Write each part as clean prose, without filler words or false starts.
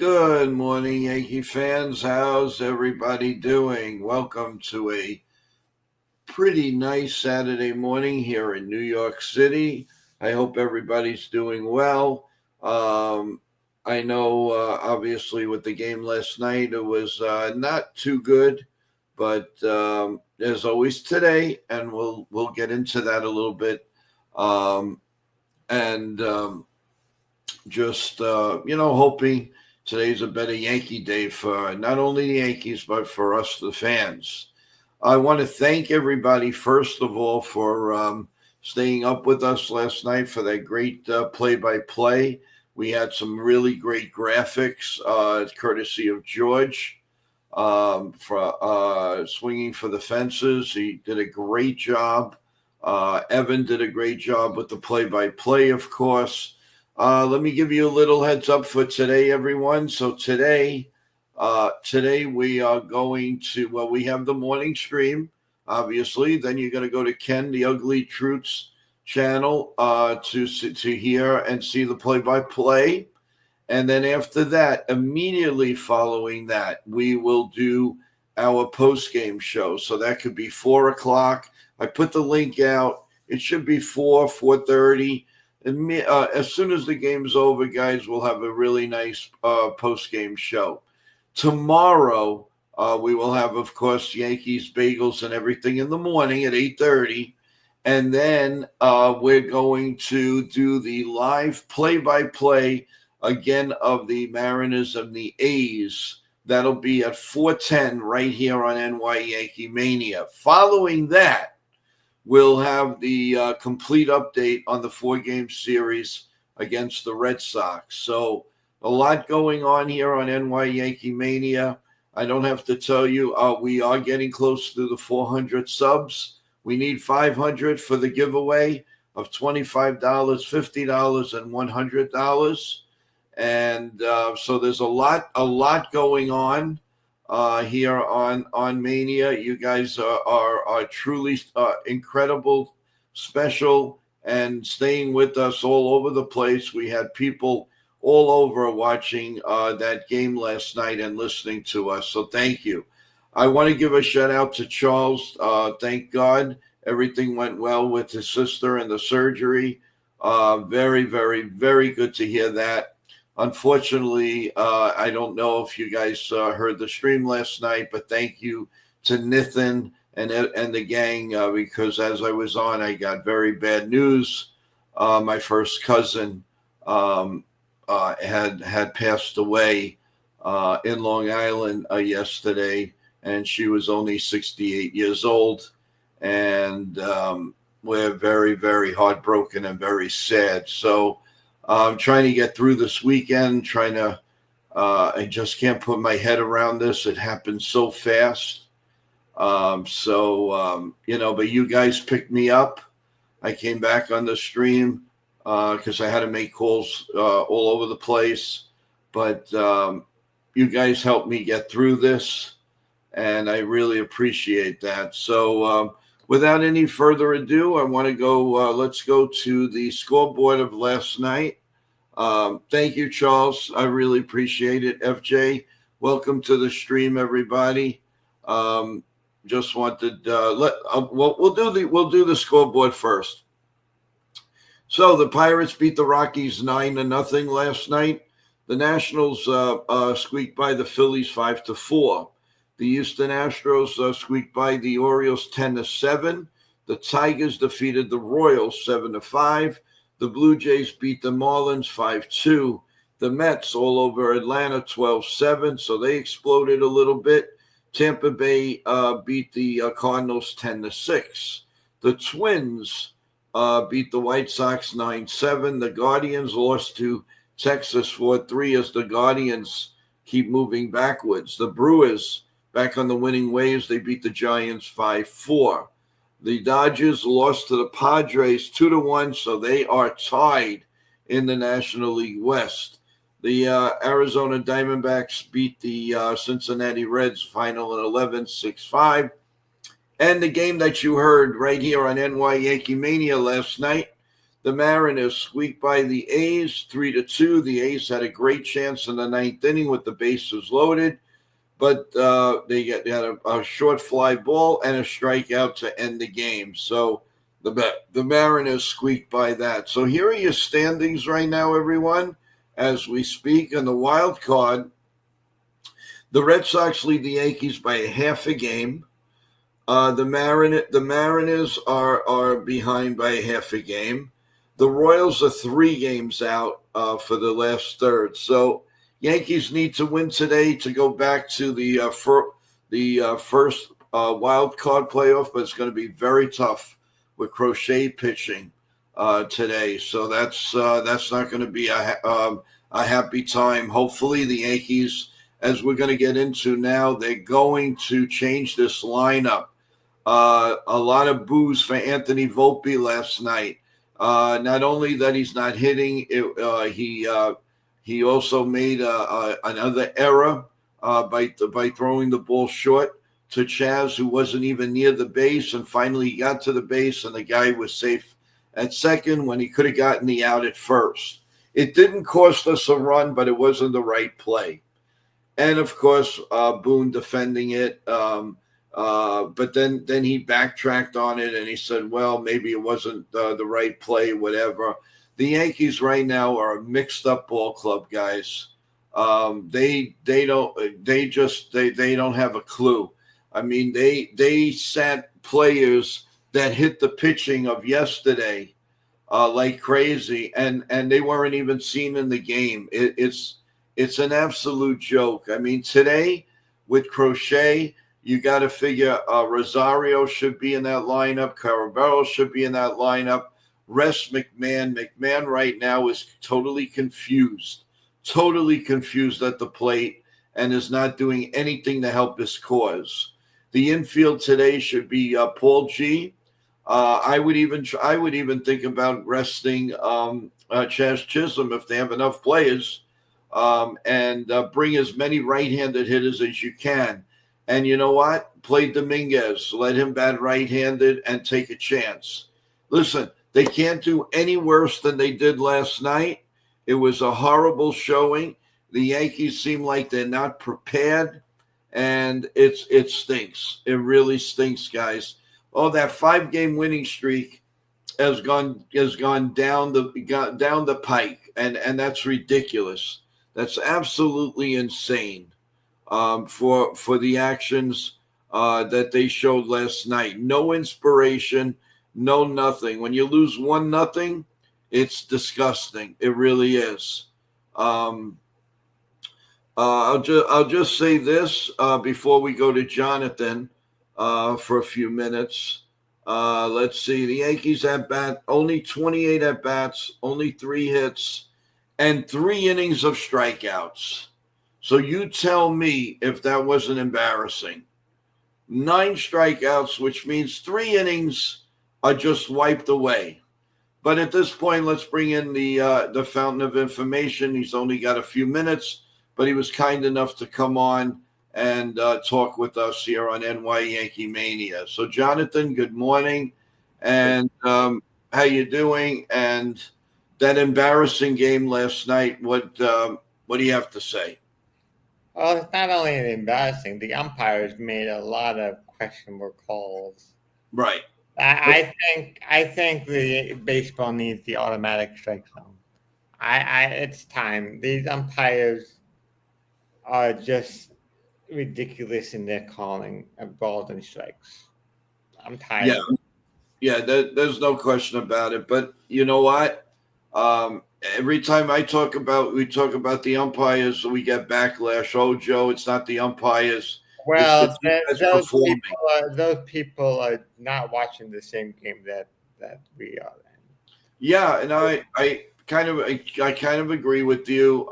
Good morning, Yankee fans. How's everybody doing? Welcome to a pretty nice Saturday morning here in New York City. I hope everybody's doing well. I know, obviously, with the game last night, it was not too good, but there's always today, and we'll get into that a little bit. Um, and just hoping today's a better Yankee day for not only the Yankees but for us, the fans. I want to thank everybody first of all for staying up with us last night for that great play-by-play. We had some really great graphics, courtesy of George, for swinging for the fences. He did a great job. Evan did a great job with the play-by-play, of course. Let me give you a little heads up for today, everyone. So today we are going to, we have the morning stream, obviously. Then you're going to go to Ken, the Ugly Truths channel, to hear and see the play-by-play. And then after that, immediately following that, we will do our post-game show. So that could be 4 o'clock. I put the link out. It should be 4:30. As soon as the game's over, guys, we'll have a really nice post-game show. Tomorrow, we will have, of course, Yankees, Bagels, and everything in the morning at 8:30. And then we're going to do the live play-by-play again of the Mariners and the A's. That'll be at 4:10 right here on NY Yankee Mania. Following that, we'll have the complete update on the 4-game series against the Red Sox. So a lot going on here on NY Yankee Mania. I don't have to tell you, we are getting close to the 400 subs. We need 500 for the giveaway of $25, $50, and $100. And so there's a lot going on here on Mania. You guys are truly incredible, special, and staying with us all over the place. We had people all over watching that game last night and listening to us. So thank you. I want to give a shout out to Charles. Thank God everything went well with his sister and the surgery. Very, very, very good to hear that. Unfortunately, I don't know if you guys heard the stream last night, but thank you to Nathan and the gang because as I was on, I got very bad news. My first cousin had passed away in Long Island yesterday, and she was only 68 years old. And we're very, very heartbroken and very sad. So I'm trying to get through this weekend, I just can't put my head around this. It happened so fast. But you guys picked me up. I came back on the stream because I had to make calls all over the place. But you guys helped me get through this, and I really appreciate that. So without any further ado, I want to go. Let's go to the scoreboard of last night. Thank you, Charles. I really appreciate it. FJ, welcome to the stream, everybody. Just wanted we'll do the scoreboard first. So the Pirates beat the Rockies 9-0 last night. The Nationals squeaked by the Phillies 5-4. The Houston Astros squeaked by the Orioles 10-7. The Tigers defeated the Royals 7-5. The Blue Jays beat the Marlins 5-2. The Mets all over Atlanta 12-7, so they exploded a little bit. Tampa Bay beat the Cardinals 10-6. The Twins beat the White Sox 9-7. The Guardians lost to Texas 4-3 as the Guardians keep moving backwards. The Brewers back on the winning waves. They beat the Giants 5-4. The Dodgers lost to the Padres 2-1, so they are tied in the National League West. The Arizona Diamondbacks beat the Cincinnati Reds final at 11-6-5. And the game that you heard right here on NY Yankee Mania last night, The Mariners squeaked by the A's 3-2. The A's had a great chance in the ninth inning with the bases loaded, but they had a short fly ball and a strikeout to end the game. So the Mariners squeaked by that. So here are your standings right now, everyone, as we speak. In the wild card, the Red Sox lead the Yankees by a half a game. The Mariners are behind by a half a game. The Royals are 3 games out for the last third. So Yankees need to win today to go back to the first wild card playoff, but it's going to be very tough with Crochet pitching today. So that's not going to be a happy time. Hopefully, the Yankees, as we're going to get into now, they're going to change this lineup. A lot of boos for Anthony Volpe last night. Not only that he's not hitting, he also made another error by throwing the ball short to Chaz, who wasn't even near the base, and finally he got to the base, and the guy was safe at second when he could have gotten the out at first. It didn't cost us a run, but it wasn't the right play. And of course, Boone defending it. But then he backtracked on it and he said, well, maybe it wasn't the right play, whatever. The Yankees right now are a mixed up ball club, guys. They don't have a clue. I mean, they sat players that hit the pitching of yesterday like crazy, and they weren't even seen in the game. It's an absolute joke. I mean, today with Crochet, you got to figure Rosario should be in that lineup. Carabello should be in that lineup. Rest McMahon. McMahon right now is totally confused at the plate and is not doing anything to help his cause. The infield today should be Paul G. I would even think about resting Chaz Chisholm if they have enough players, and bring as many right-handed hitters as you can. And you know what? Play Dominguez. Let him bat right-handed and take a chance. Listen, they can't do any worse than they did last night. It was a horrible showing. The Yankees seem like they're not prepared, and it stinks. It really stinks, guys. Oh, that 5-game winning streak has gone down the pike, and that's ridiculous. That's absolutely insane. For the actions that they showed last night. No inspiration, no nothing. When you lose 1-0, it's disgusting. It really is. I'll just say this before we go to Jonathan for a few minutes. Let's see. The Yankees only 28 at bats, only 3 hits, and 3 innings of strikeouts. So you tell me if that wasn't embarrassing. 9 strikeouts, which means 3 innings are just wiped away. But at this point, let's bring in the fountain of information. He's only got a few minutes, but he was kind enough to come on and talk with us here on NY Yankee Mania. So, Jonathan, good morning, and how you doing? And that embarrassing game last night. What do you have to say? Well, it's not only embarrassing, the umpires made a lot of questionable calls. Right. I think the baseball needs the automatic strike zone. It's time. These umpires are just ridiculous in their calling of balls and strikes. I'm tired. Yeah, there's no question about it. But you know what? Every time we talk about the umpires, we get backlash. Oh, Joe, it's not the umpires. Well, those people are not watching the same game that we are. Yeah, and I kind of agree with you.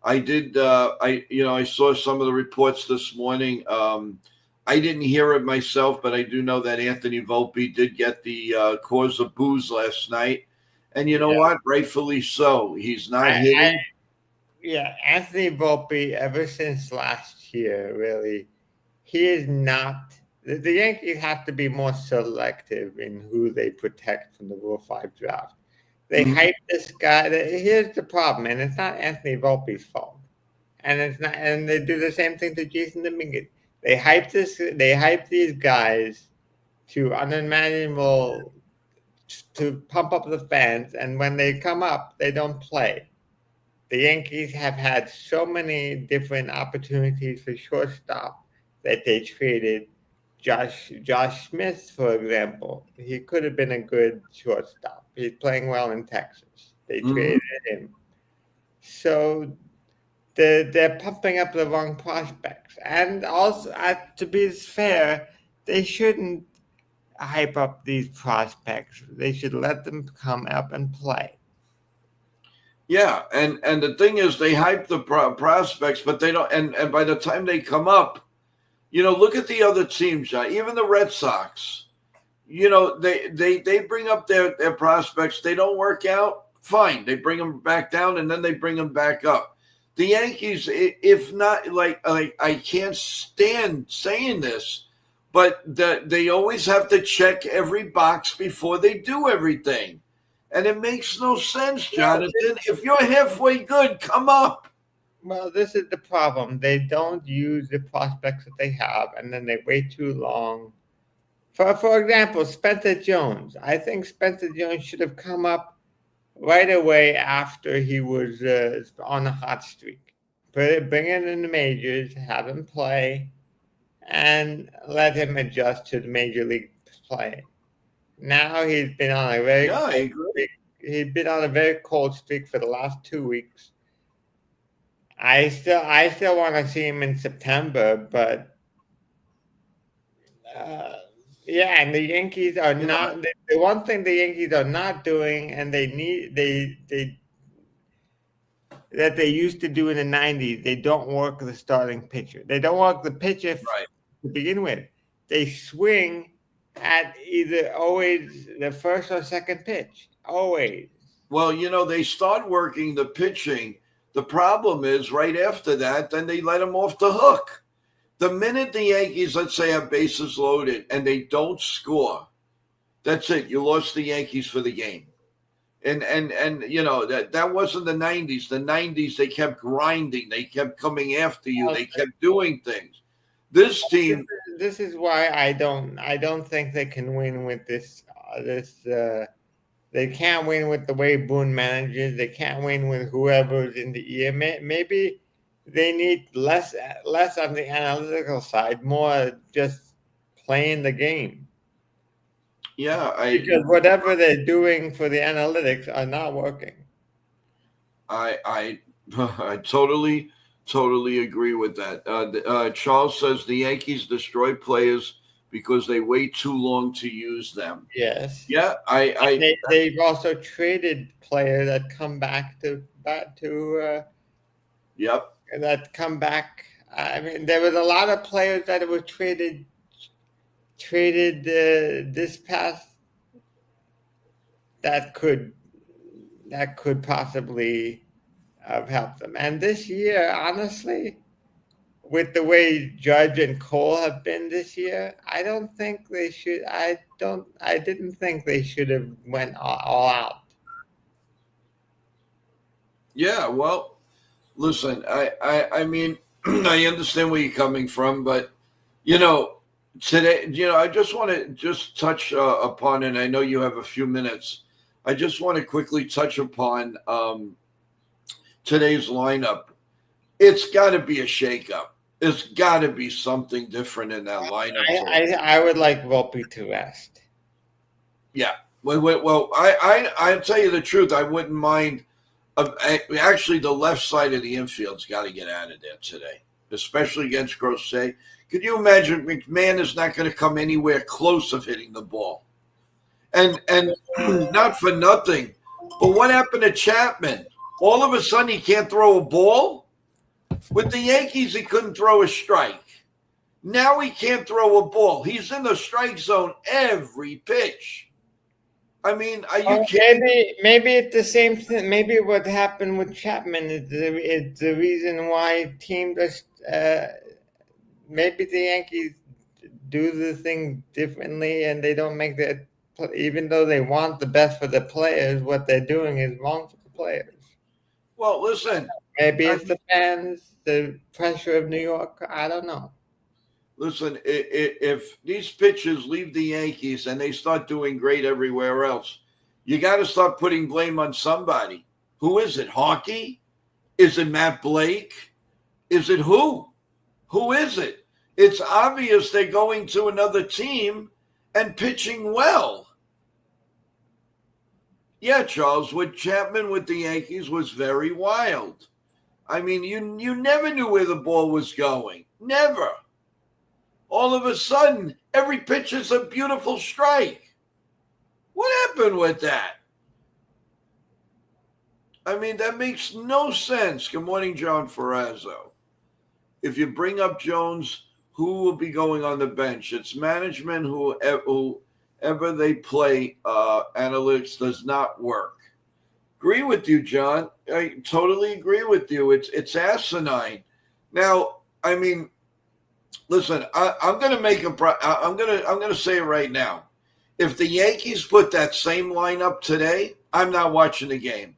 I did. I saw some of the reports this morning. I didn't hear it myself, but I do know that Anthony Volpe did get the cause of boos last night. And you know what? Rightfully so. He's not hitting. Anthony Volpe, ever since last year, really, he is not. The Yankees have to be more selective in who they protect from the Rule 5 draft. They hype this guy. Here's the problem, and it's not Anthony Volpe's fault, and it's not. And they do the same thing to Jason Dominguez. They hype this. They hype these guys to unimaginable to pump up the fans, and when they come up, they don't play. The Yankees have had so many different opportunities for shortstop that they traded Josh Smith, for example. He could have been a good shortstop. He's playing well in Texas. They traded him. So they're pumping up the wrong prospects. And also, to be fair, they shouldn't hype up these prospects. They should let them come up and play. Yeah, and the thing is, they hype the prospects, but they don't. And by the time they come up, look at the other teams. Even the Red Sox. They bring up their prospects. They don't work out. Fine, they bring them back down, and then they bring them back up. The Yankees, if not, like I can't stand saying this, but they always have to check every box before they do everything. And it makes no sense, Jonathan. If you're halfway good, come up. Well, this is the problem. They don't use the prospects that they have, and then they wait too long. For example, Spencer Jones. I think Spencer Jones should have come up right away after he was on a hot streak. Bring him in the majors, have him play, and let him adjust to the major league play. Now he's been on a very he's been on a very cold streak for the last 2 weeks. I still want to see him in September, but yeah, and the Yankees are not the one thing the Yankees are not doing, and they that they used to do in the 90s. They don't work the starting pitcher. They don't work the pitcher to begin with. They swing at either always the first or second pitch. Always. Well, they start working the pitching. The problem is right after that, then they let them off the hook. The minute the Yankees, let's say, have bases loaded and they don't score, that's it. You lost the Yankees for the game. And that wasn't the 90s. The 90s, they kept grinding. They kept coming after you. They kept doing things. This team. This is why I don't think they can win with this. They can't win with the way Boone manages. They can't win with whoever's in the ear. Maybe they need less on the analytical side, more just playing the game. Yeah, because whatever they're doing for the analytics are not working. I totally agree with that. Charles says the Yankees destroy players because they wait too long to use them. Yes. Yeah, they've also traded players that come back to Yep. That come back. I mean, there was a lot of players that were traded this past that could possibly have helped them. And this year, honestly, with the way Judge and Cole have been this year, I don't think they should. I didn't think they should have went all out. Yeah, well, listen, I mean, I understand where you're coming from, but today, I just want to just touch upon, and I know you have a few minutes. I just want to quickly touch upon today's lineup. It's got to be a shakeup. There's got to be something different in that lineup. I would like Volpe to rest. Yeah. Well, I tell you the truth. I wouldn't mind. Actually, the left side of the infield's got to get out of there today, especially against Grosset. Could you imagine McMahon is not going to come anywhere close of hitting the ball? And not for nothing, but what happened to Chapman? All of a sudden, he can't throw a ball? With the Yankees, he couldn't throw a strike. Now he can't throw a ball. He's in the strike zone every pitch. I mean, are you kidding? Maybe it's the same thing. Maybe what happened with Chapman is the reason why teams maybe the Yankees do the thing differently and they don't make the even though they want the best for the players, what they're doing is wrong for the players. Well, listen. Maybe it's the fans, the pressure of New York. I don't know. Listen, if these pitchers leave the Yankees and they start doing great everywhere else, you got to start putting blame on somebody. Who is it? Hockey? Is it Matt Blake? Is it who? Who is it? It's obvious they're going to another team and pitching well. Yeah, Charles, what Chapman with the Yankees was very wild. I mean, you never knew where the ball was going. Never. All of a sudden, every pitch is a beautiful strike. What happened with that? I mean, that makes no sense. Good morning, John Ferrazzo. If you bring up Jones, who will be going on the bench? It's management whoever they play. Analytics does not work. Agree with you, John. I totally agree with you. It's asinine. Now, I mean, listen, I'm going to make I'm going to say it right now. If the Yankees put that same lineup today, I'm not watching the game.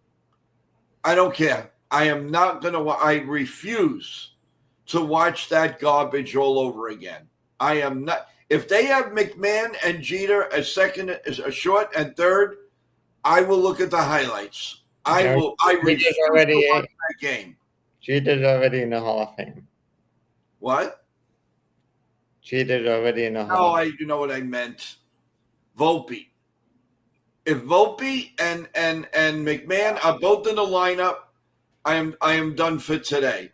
I don't care. I am not going to. I refuse to watch that garbage all over again. I am not. If they have McMahon and Jeter as second, as a short and third, I will look at the highlights. I refuse to watch that game. Jeter's already in the Hall of Fame. What? Cheated already in the Hall. No, you know what I meant. Volpe. If Volpe and McMahon are both in the lineup, I am done for today.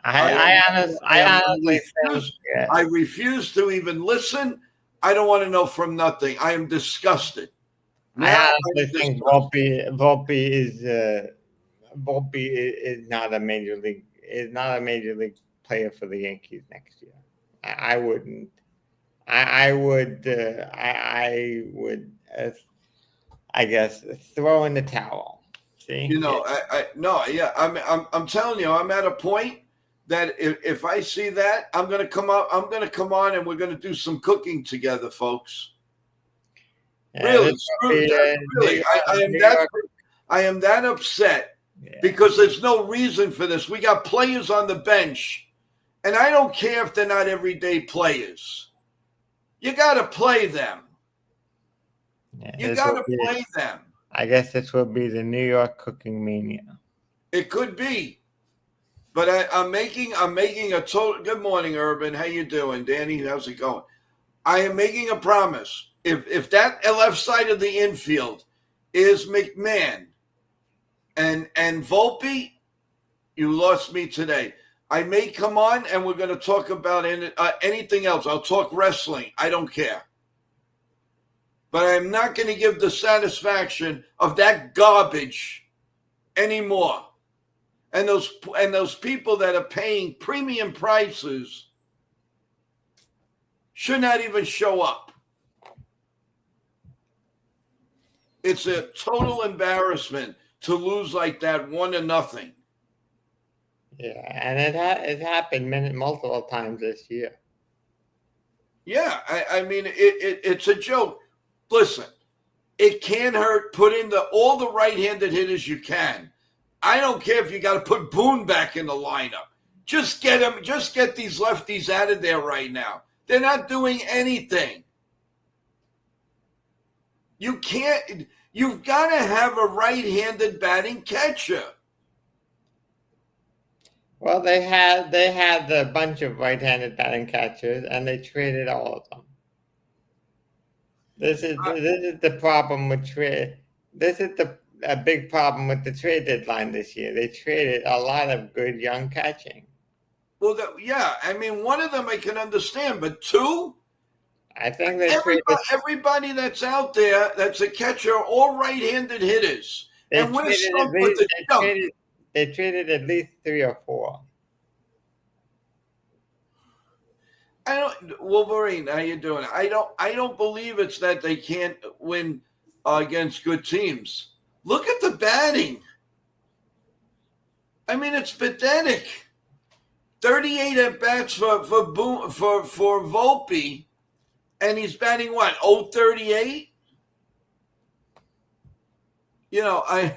I honestly think I refuse to even listen. I don't want to know from nothing. I am disgusted. I honestly think Volpe is not a major league player for the Yankees next year. I wouldn't. I would. I guess throw in the towel. See, you know, I'm telling you, I'm at a point that if I see that, I'm going to come on, and we're going to do some cooking together, folks. Really, really, I am that upset because there's no reason for this. We got players on the bench, and I don't care if they're not everyday players. You got to play them. You got to play them. I guess this will be the New York cooking mania. It could be, but I'm making a total. Good morning, Urban. How you doing, Danny? How's it going? I am making a promise. If that left side of the infield is McMahon and Volpe, you lost me today. I may come on and we're going to talk about anything else. I'll talk wrestling. I don't care. But I'm not going to give the satisfaction of that garbage anymore. And those people that are paying premium prices should not even show up. It's a total embarrassment to lose like that 1-0. Yeah, and it happened multiple times this year. Yeah, I mean, it's a joke. Listen, it can't hurt. Put in all the right-handed hitters you can. I don't care if you got to put Boone back in the lineup. Just get him. Just get these lefties out of there right now. They're not doing anything. You can't. You've got to have a right-handed batting catcher. Well, they had a bunch of right-handed batting catchers, and they traded all of them. This is the problem with trade. This is a big problem with the trade deadline this year. They traded a lot of good young catching. Well, yeah, I mean, one of them I can understand, but two. I think they everybody that's out there that's a catcher, all right-handed hitters. They traded at least 3 or 4. Wolverine, how you doing? I don't believe it's that they can't win against good teams. Look at the batting. I mean, it's pathetic. 38 at bats for Volpe, and he's batting what? 038. Yeah,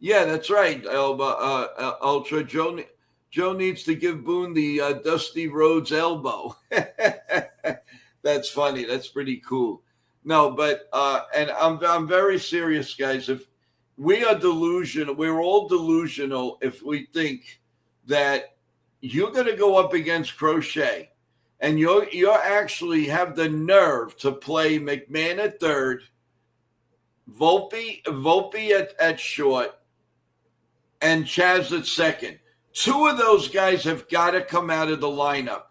that's right. Ultra Joe needs to give Boone the Dusty Rhodes elbow. That's funny. That's pretty cool. No, but and I'm very serious, guys. If we are delusional, we're all delusional if we think that you're going to go up against Crochet, and you're actually have the nerve to play McMahon at third, Volpe at short, and Chaz at second. Two of those guys have got to come out of the lineup.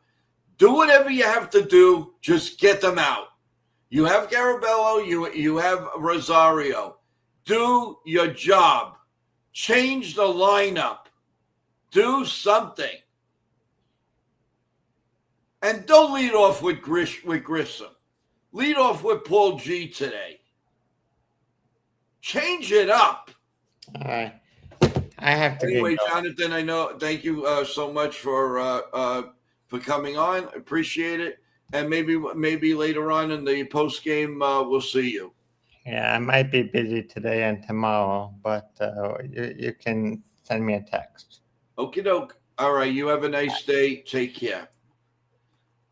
Do whatever you have to do. Just get them out. You have Garabello. You have Rosario. Do your job. Change the lineup. Do something. And don't lead off with Grissom. Lead off with Paul G today. Change it up. All right. I have to. Anyway, Jonathan, I know. Thank you so much for coming on. Appreciate it. And maybe later on in the post game, we'll see you. Yeah, I might be busy today and tomorrow, but you can send me a text. Okie doke. All right. You have a nice day. Take care.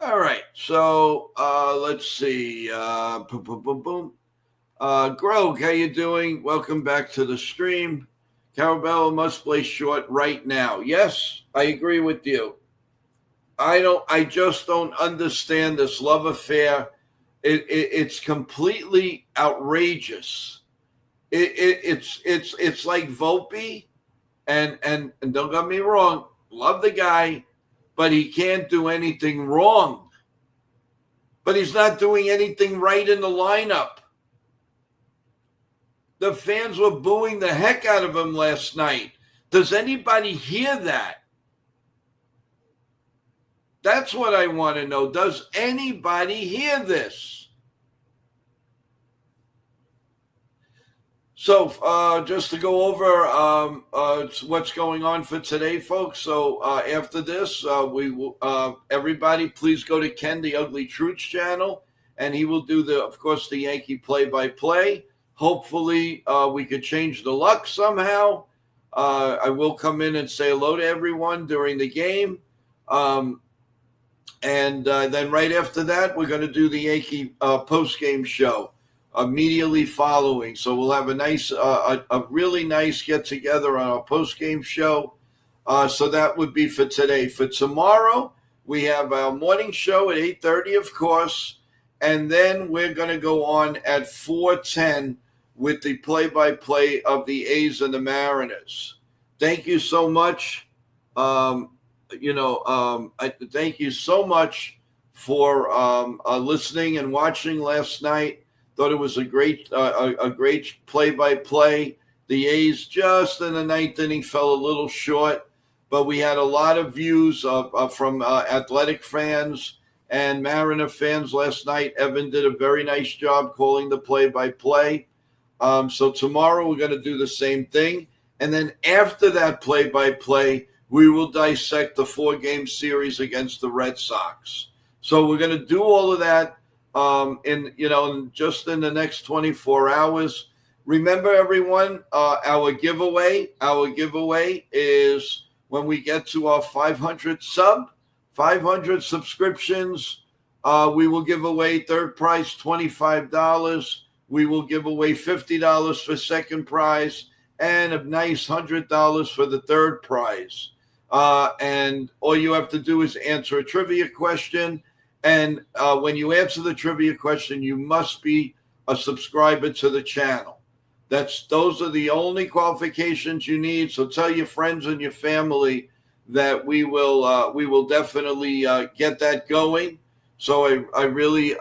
All right. So let's see. Boom, boom, boom, boom. Grog, how you doing? Welcome back to the stream. Carabello must play short right now. Yes, I agree with you. I just don't understand this love affair. It's completely outrageous. It's like Volpe, and don't get me wrong, love the guy, but he can't do anything wrong. But he's not doing anything right in the lineup. The fans were booing the heck out of him last night. Does anybody hear that? That's what I want to know. Does anybody hear this? So just to go over what's going on for today, folks. So after this, we will everybody please go to Ken the Ugly Truths channel, and he will do of course, the Yankee play-by-play. Hopefully, we could change the luck somehow. I will come in and say hello to everyone during the game. And then right after that, we're going to do the Yankee post-game show immediately following. So we'll have a really nice get-together on our post-game show. So that would be for today. For tomorrow, we have our morning show at 8:30, of course. And then we're going to go on at 4:10 with the play-by-play of the A's and the Mariners. Thank you so much. Thank you so much for listening and watching last night. Thought it was a great play-by-play. The A's just in the ninth inning fell a little short, but we had a lot of views from Athletic fans and Mariner fans last night. Evan did a very nice job calling the play-by-play. So tomorrow we're going to do the same thing. And then after that play-by-play, we will dissect the 4-game series against the Red Sox. So we're going to do all of that just in the next 24 hours. Remember, everyone, our giveaway is when we get to our 500 subscriptions, we will give away third prize $25. We will give away $50 for second prize and a nice $100 for the third prize. And all you have to do is answer a trivia question. And when you answer the trivia question, you must be a subscriber to the channel. Those are the only qualifications you need. So tell your friends and your family that we will definitely get that going. So I really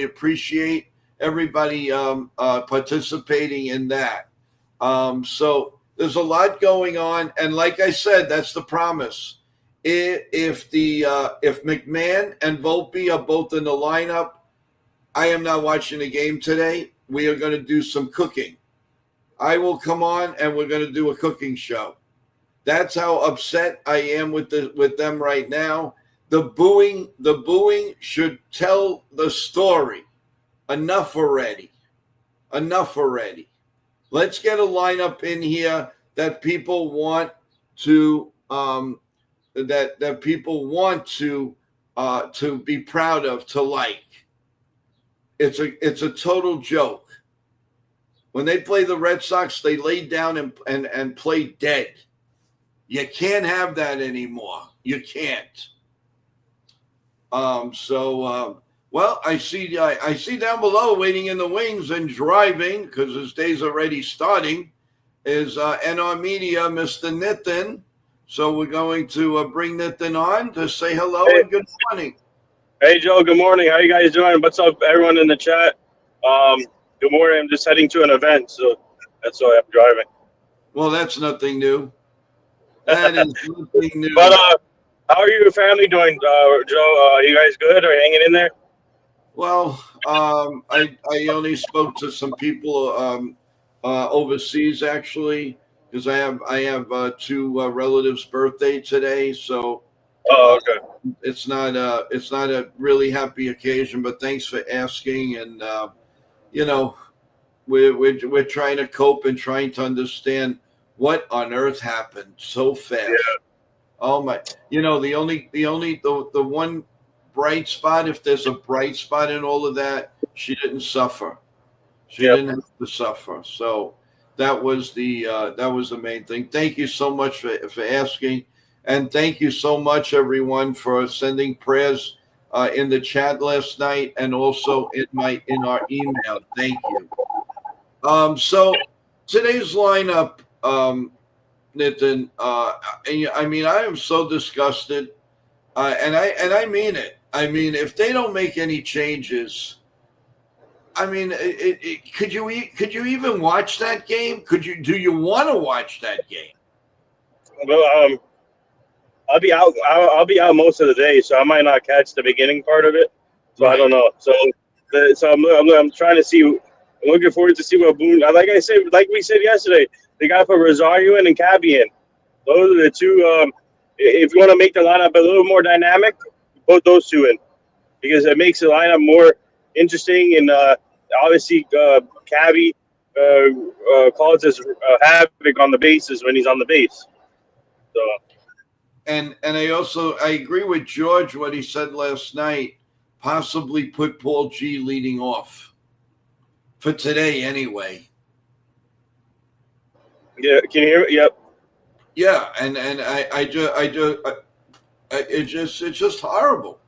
appreciate everybody participating in that. So there's a lot going on, and like I said, that's the promise. If McMahon and Volpe are both in the lineup, I am not watching the game today. We are going to do some cooking. I will come on, and we're going to do a cooking show. That's how upset I am with them right now. The booing should tell the story. Enough already. Let's get a lineup in here that people want to that people want to be proud of, to like. It's a total joke. When they play the Red Sox, they lay down and play dead. You can't have that anymore. You can't. Well, I see down below, waiting in the wings and driving because his day's already starting, is NY Media, Mr. Nitin. So we're going to bring Nitin on to say hello and good morning. Hey, Joe. Good morning. How you guys doing? What's up, everyone in the chat? Good morning. I'm just heading to an event, so that's why I'm driving. Well, that's nothing new. That is nothing new. But how are your family doing, Joe? Are you guys good or hanging in there? Well, I only spoke to some people overseas actually, because I have two relatives' birthday today, so. Oh, okay. It's not a really happy occasion, but thanks for asking. And we're trying to cope and trying to understand what on earth happened so fast. Yeah. Oh my! The one bright spot, if there's a bright spot in all of that, she didn't suffer. She didn't have to suffer. So that was the main thing. Thank you so much for asking. And thank you so much, everyone, for sending prayers in the chat last night and also in our email. Thank you. So today's lineup, Nitin. I am so disgusted, and I mean it. I mean, if they don't make any changes, I mean, could you even watch that game? Do you want to watch that game? Well, I'll be out. I'll be out most of the day, so I might not catch the beginning part of it. So right. I don't know. So I'm trying to see. I'm looking forward to see what Boone. Like we said yesterday, they got to put Rosario in and Cabby in. Those are the two. If you want to make the lineup a little more dynamic, put those two in because it makes the lineup more interesting. And obviously, Cabby causes havoc on the bases when he's on the base. So. And I agree with George what he said last night. Possibly put Paul G leading off for today anyway. Yeah, can you hear it? Yep. Yeah, and it's just horrible.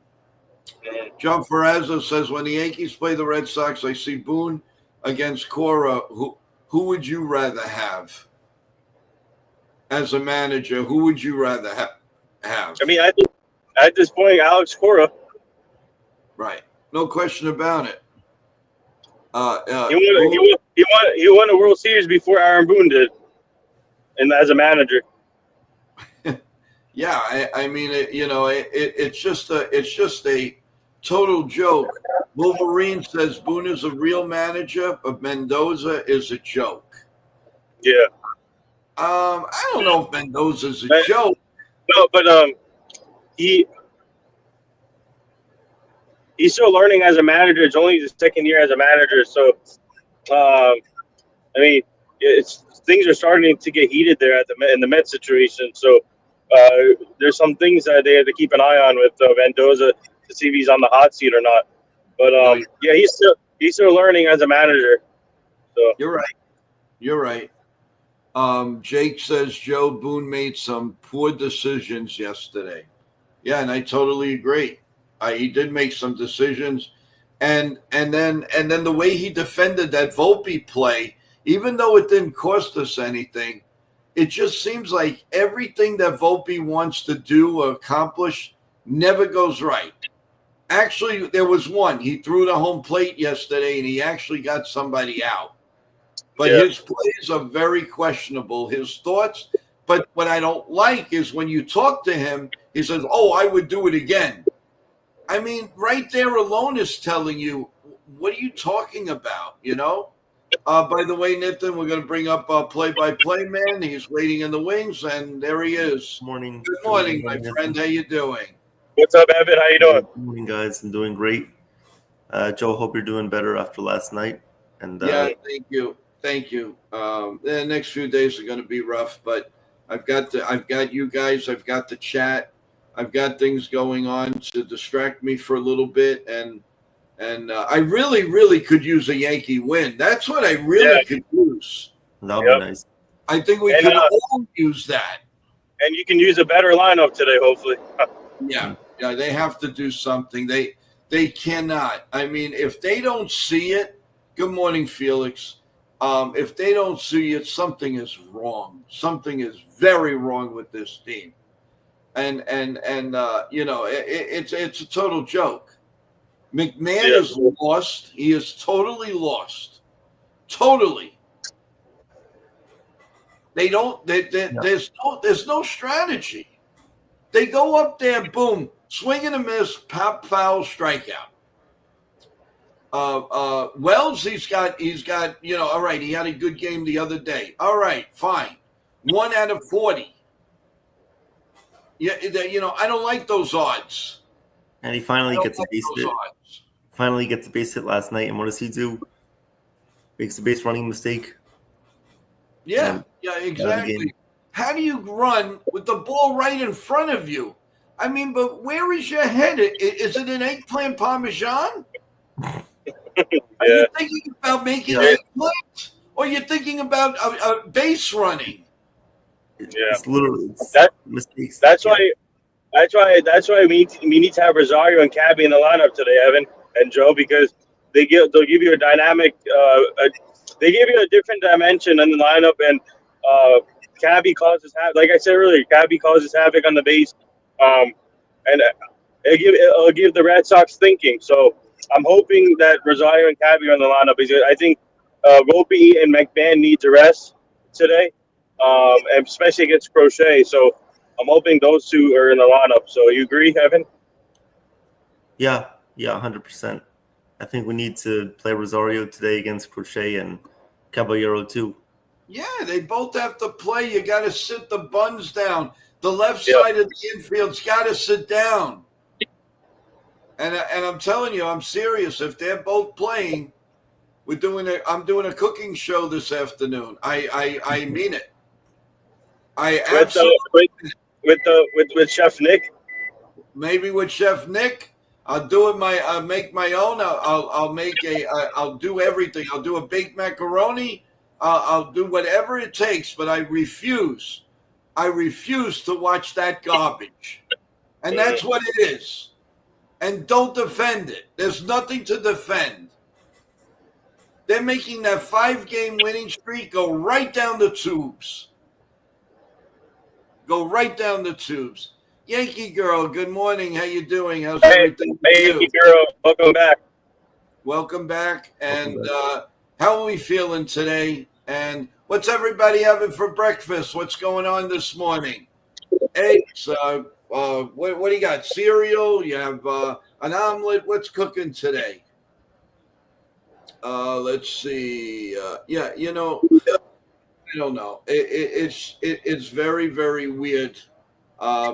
John Ferrazzo says when the Yankees play the Red Sox, I see Boone against Cora. Who would you rather have as a manager? Who would you rather have? I mean, at this point, Alex Cora. Right, no question about it. He won a World Series before Aaron Boone did, and as a manager. Yeah, I mean, it's just a total joke. Wolverine says Boone is a real manager, but Mendoza is a joke. Yeah. I don't know if Mendoza's a joke. No, but he's still learning as a manager. It's only his second year as a manager, so I mean, things are starting to get heated there in the Mets situation. So there's some things that they have to keep an eye on with Mendoza to see if he's on the hot seat or not. But yeah, he's still learning as a manager. So You're right. Jake says Joe Boone made some poor decisions yesterday. Yeah, and I totally agree. He did make some decisions, and then the way he defended that Volpe play, even though it didn't cost us anything, it just seems like everything that Volpe wants to do or accomplish never goes right. Actually, there was one. He threw the home plate yesterday, and he actually got somebody out. But his plays are very questionable, his thoughts. But what I don't like is when you talk to him, he says, "Oh, I would do it again." I mean, right there alone is telling you, what are you talking about, By the way, Nitin, we're going to bring up play-by-play man. He's waiting in the wings, and there he is. Morning. Good morning, my friend. How you doing? What's up, Evan? How you doing? Good morning, guys. I'm doing great. Joe, hope you're doing better after last night. And yeah, thank you. Thank you. The next few days are going to be rough, but I've got you guys. I've got the chat. I've got things going on to distract me for a little bit, and I really could use a Yankee win. That's what I really could use. That would be nice. I think we could all use that. And you can use a better lineup today, hopefully. Yeah, they have to do something. They cannot. I mean, if they don't see it, good morning, Felix. If they don't see it, something is wrong. Something is very wrong with this team. And it's a total joke. McMahon is lost. He is totally lost. Totally. There's no strategy. They go up there, boom, swing and a miss, pop, foul, strikeout. Wells, he's got, all right, he had a good game the other day. All right, fine. 1 out of 40. Yeah, I don't like those odds. And he finally gets a base hit. Finally gets a base hit last night, and what does he do? Makes a base running mistake. Yeah, exactly. How do you run with the ball right in front of you? I mean, but where is your head? Is it an eggplant parmesan? Are you thinking about making eggplant? Or you're thinking about base running? It's literally mistakes. That's why we need to have Rosario and Cabby in the lineup today, Evan and Joe, because they'll give you a dynamic. They give you a different dimension in the lineup, and Cabby causes havoc. Like I said earlier, Cabby causes havoc on the base, and it'll give the Red Sox thinking. So I'm hoping that Rosario and Cabby are in the lineup. Because I think Volpe and McMahon need to rest today, and especially against Crochet. So I'm hoping those two are in the lineup. So you agree, Evan? Yeah, 100%. I think we need to play Rosario today against Crochet and Caballero too. Yeah, they both have to play. You got to sit the buns down. The left side of the infield's got to sit down. And I'm telling you, I'm serious. If they're both playing, I'm doing a cooking show this afternoon. I mean it. I absolutely with Chef Nick. Maybe with Chef Nick. I'll do it. I'll make my own. I'll do everything. I'll do a baked macaroni. I'll do whatever it takes. But I refuse to watch that garbage. And that's what it is. And don't defend it. There's nothing to defend. They're making that 5-game winning streak go right down the tubes. Go right down the tubes. Yankee girl, good morning. How you doing? How's everything? Hey, Yankee girl, welcome back. Welcome back. And how are we feeling today? And what's everybody having for breakfast? What's going on this morning? Eggs. What do you got? Cereal? You have an omelet? What's cooking today? Let's see. I don't know. It's very, very weird.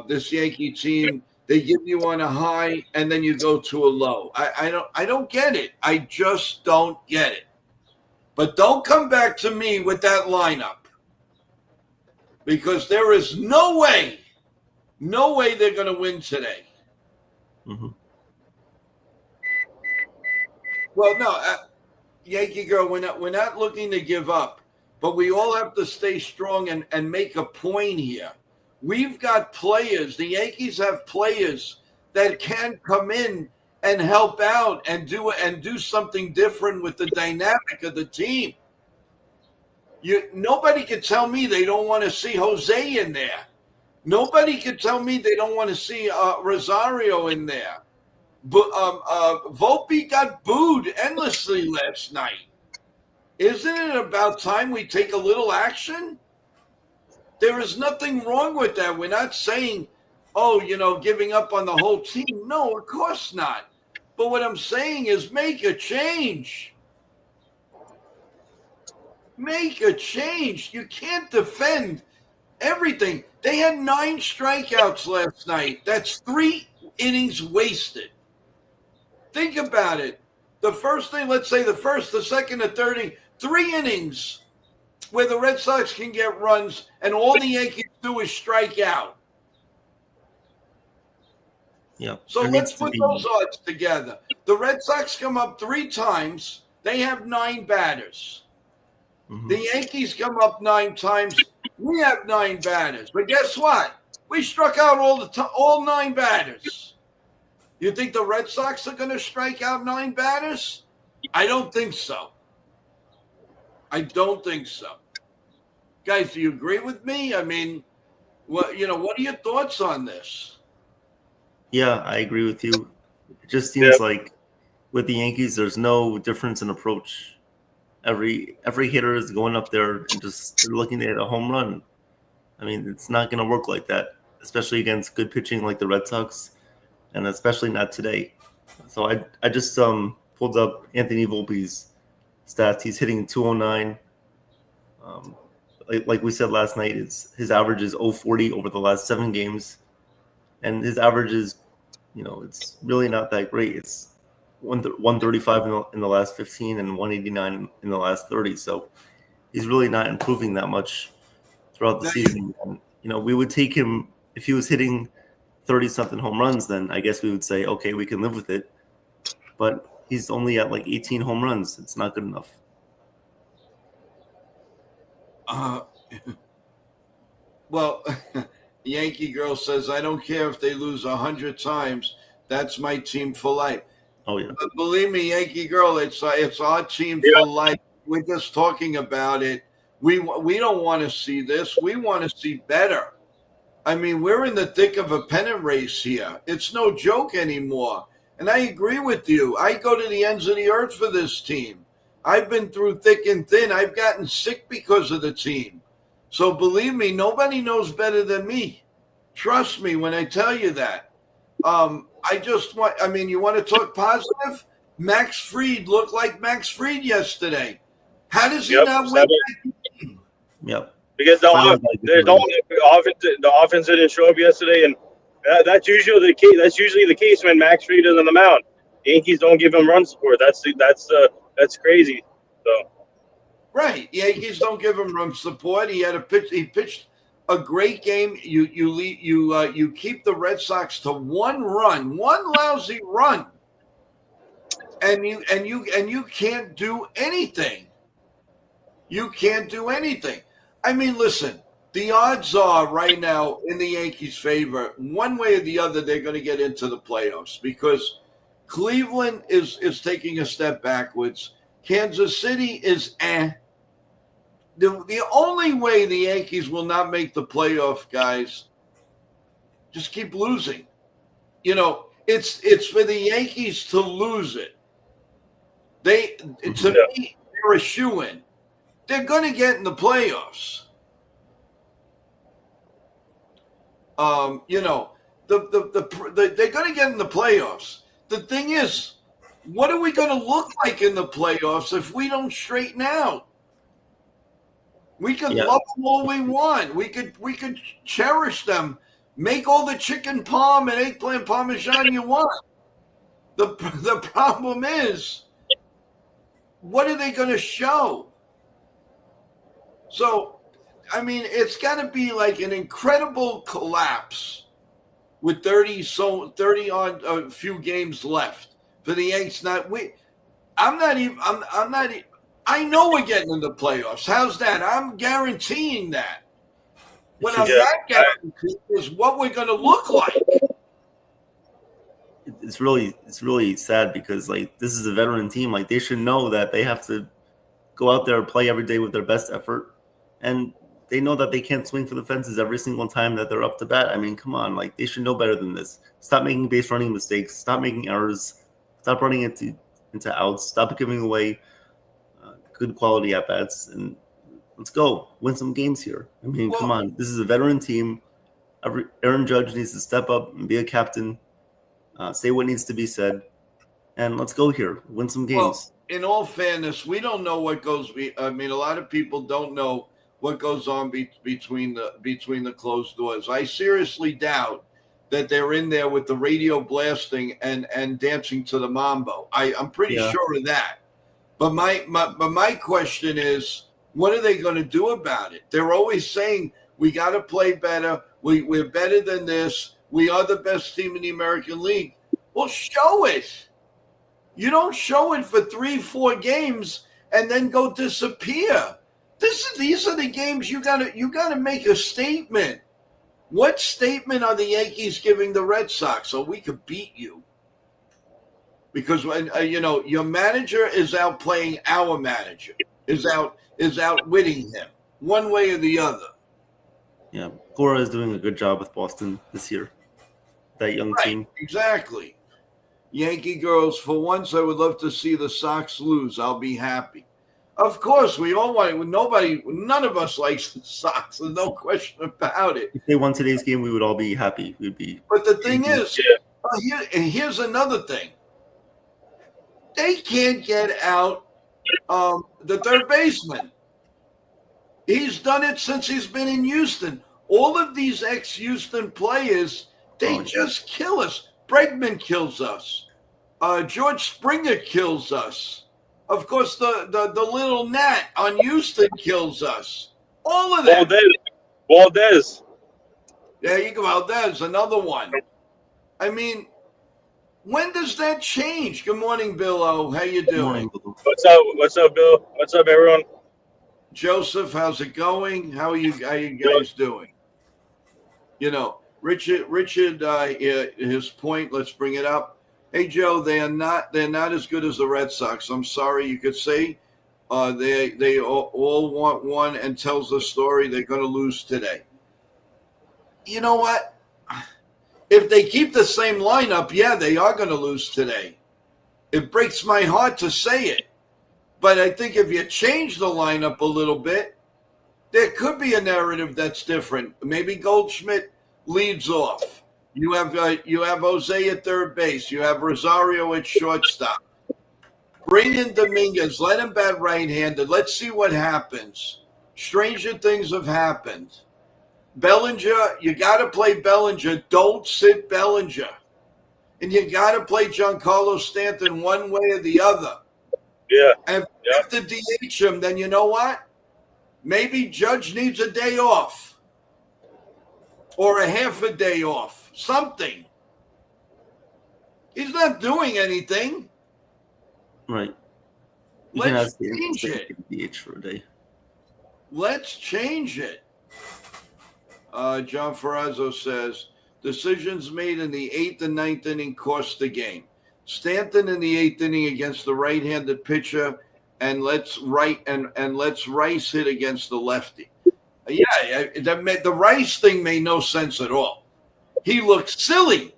This Yankee team, they give you on a high and then you go to a low. I don't get it. I just don't get it. But don't come back to me with that lineup, because there is no way they're going to win today. Mm-hmm. Well, no, Yankee girl, we're not looking to give up, but we all have to stay strong and make a point here. We've got players. The Yankees have players that can come in and help out and do something different with the dynamic of the team. Nobody can tell me they don't want to see Jose in there. Nobody can tell me they don't want to see Rosario in there. But Volpe got booed endlessly last night. Isn't it about time we take a little action? There is nothing wrong with that. We're not saying, giving up on the whole team. No, of course not. But what I'm saying is make a change. Make a change. You can't defend everything. They had 9 strikeouts last night. That's 3 innings wasted. Think about it. The first thing, let's say the first, the second, the 3 innings where the Red Sox can get runs and all the Yankees do is strike out. Yeah. So let's put those odds together. The Red Sox come up 3 times. They have 9 batters. Mhm. The Yankees come up 9 times. We have 9 batters. But guess what? We struck out all 9 batters. You think the Red Sox are going to strike out 9 batters? I don't think so. I don't think so. Guys, do you agree with me? I mean, what are your thoughts on this? Yeah, I agree with you. It just seems Yep. like with the Yankees, there's no difference in approach. Every hitter is going up there and just looking to hit a home run. I mean, it's not going to work like that, especially against good pitching like the Red Sox, and especially not today. So I just pulled up Anthony Volpe's stats. He's hitting 209. Like we said last night, his average is 040 over the last 7 games, and his average is, it's really not that great. It's 135 in the last 15 and 189 in the last 30. So he's really not improving that much throughout the season. And, we would take him if he was hitting 30-something home runs. Then I guess we would say, okay, we can live with it. But he's only at like 18 home runs. It's not good enough. Well, Yankee Girl says, I don't care if they lose 100 times. That's my team for life. Oh, yeah. But believe me, Yankee Girl, it's our team for life. We're just talking about it. We don't want to see this. We want to see better. I mean, we're in the thick of a pennant race here. It's no joke anymore. And I agree with you. I go to the ends of the earth for this team. I've been through thick and thin. I've gotten sick because of the team. So believe me, nobody knows better than me. Trust me when I tell you that. You want to talk positive? Max Fried looked like Max Fried yesterday. How does he not win that game? Yep. Because the offense didn't show up yesterday, and that's usually the case. That's usually the case when Max Fried is on the mound. The Yankees don't give him run support. That's crazy. So right, Yankees don't give him run support. He pitched a great game. You keep the Red Sox to 1 run, 1 lousy run, and you can't do anything. You can't do anything. I mean, listen, the odds are right now in the Yankees' favor. One way or the other, they're going to get into the playoffs because Cleveland is taking a step backwards. Kansas City is The only way the Yankees will not make the playoff, guys, just keep losing. It's for the Yankees to lose it. To me, they're a shoo-in. They're going to get in the playoffs. They're going to get in the playoffs. The thing is, what are we going to look like in the playoffs if we don't straighten out? We could love them all we want. We could cherish them. Make all the chicken parm and eggplant parmesan you want. The problem is, what are they going to show? So, I mean, it's got to be like an incredible collapse with 30 on a few games left for the Yanks. I know we're getting in the playoffs. How's that? I'm guaranteeing that. What I'm not guaranteeing is what we're going to look like. It's really sad because this is a veteran team. They should know that they have to go out there and play every day with their best effort, and they know that they can't swing for the fences every single time that they're up to bat. I mean, come on, they should know better than this. Stop making base running mistakes. Stop making errors. Stop running into outs. Stop giving away good quality at bats, and let's go win some games here. I mean, come on, this is a veteran team. Aaron Judge needs to step up and be a captain. Say what needs to be said, and let's go here. Win some games. Well, in all fairness, we don't know what goes. A lot of people don't know what goes on between the closed doors. I seriously doubt that they're in there with the radio blasting and dancing to the mambo. I'm pretty sure of that. But my question is, what are they going to do about it? They're always saying we got to play better. We're better than this. We are the best team in the American League. Well, show it. You don't show it for 3-4 games and then go disappear. These are the games you gotta make a statement. What statement are the Yankees giving the Red Sox so we could beat you? Because when your manager is outplaying our manager, is outwitting him one way or the other. Yeah, Cora is doing a good job with Boston this year. That young team. Exactly. Yankee girls, for once, I would love to see the Sox lose. I'll be happy. Of course, we all want it. None of us likes the Sox. There's no question about it. If they won today's game, we would all be happy. We'd be. But the thing is, here's another thing. They can't get out the third baseman. He's done it since he's been in Houston. All of these ex-Houston players, they just kill us. Bregman kills us. George Springer kills us. Of course, the little gnat on Houston kills us. All of them. Valdez. There you go. Valdez, another one. I mean, when does that change? Good morning, Bill O. How you doing? What's up, Bill? What's up, everyone? Joseph, how's it going? How are you guys doing? Richard, his point. Let's bring it up. Hey, Joe, they're not as good as the Red Sox. I'm sorry, you could say they all want one and tells the story. They're going to lose today. You know what? If they keep the same lineup, yeah, they are going to lose today. It breaks my heart to say it. But I think if you change the lineup a little bit, there could be a narrative that's different. Maybe Goldschmidt leads off. You have Jose at third base. You have Rosario at shortstop. Bring in Dominguez. Let him bat right-handed. Let's see what happens. Stranger things have happened. Bellinger, you got to play Bellinger. Don't sit Bellinger. And you got to play Giancarlo Stanton one way or the other. Yeah. And if you have to DH him, then you know what? Maybe Judge needs a day off. Or a half a day off. Something. He's not doing anything. Right. Let's change it. DH for a day. Let's change it. John Ferrazzo says, decisions made in the 8th and 9th inning cost the game. Stanton in the 8th inning against the right-handed pitcher, and let's Rice hit against the lefty. Yeah, the Rice thing made no sense at all. He looked silly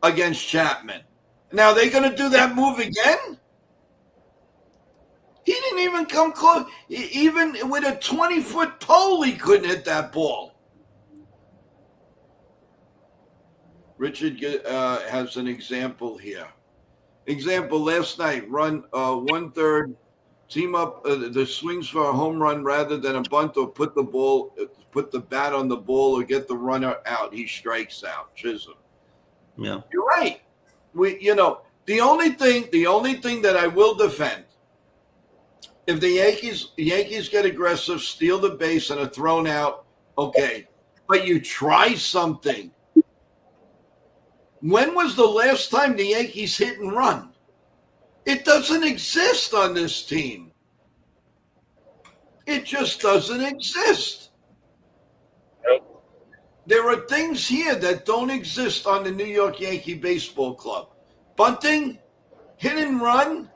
against Chapman. Now they're going to do that move again? He didn't even come close. Even with a 20-foot pole, he couldn't hit that ball. Richard has an example here. Example, last night, run 1/3, team up the swings for a home run rather than a bunt or put the bat on the ball or get the runner out. He strikes out. Chisholm. Yeah. You're right. The only thing that I will defend, if the Yankees get aggressive, steal the base and are thrown out, okay. But you try something. When was the last time the Yankees hit and run? It doesn't exist on this team. It just doesn't exist. Nope. There are things here that don't exist on the New York Yankee Baseball Club. Bunting, hit and run,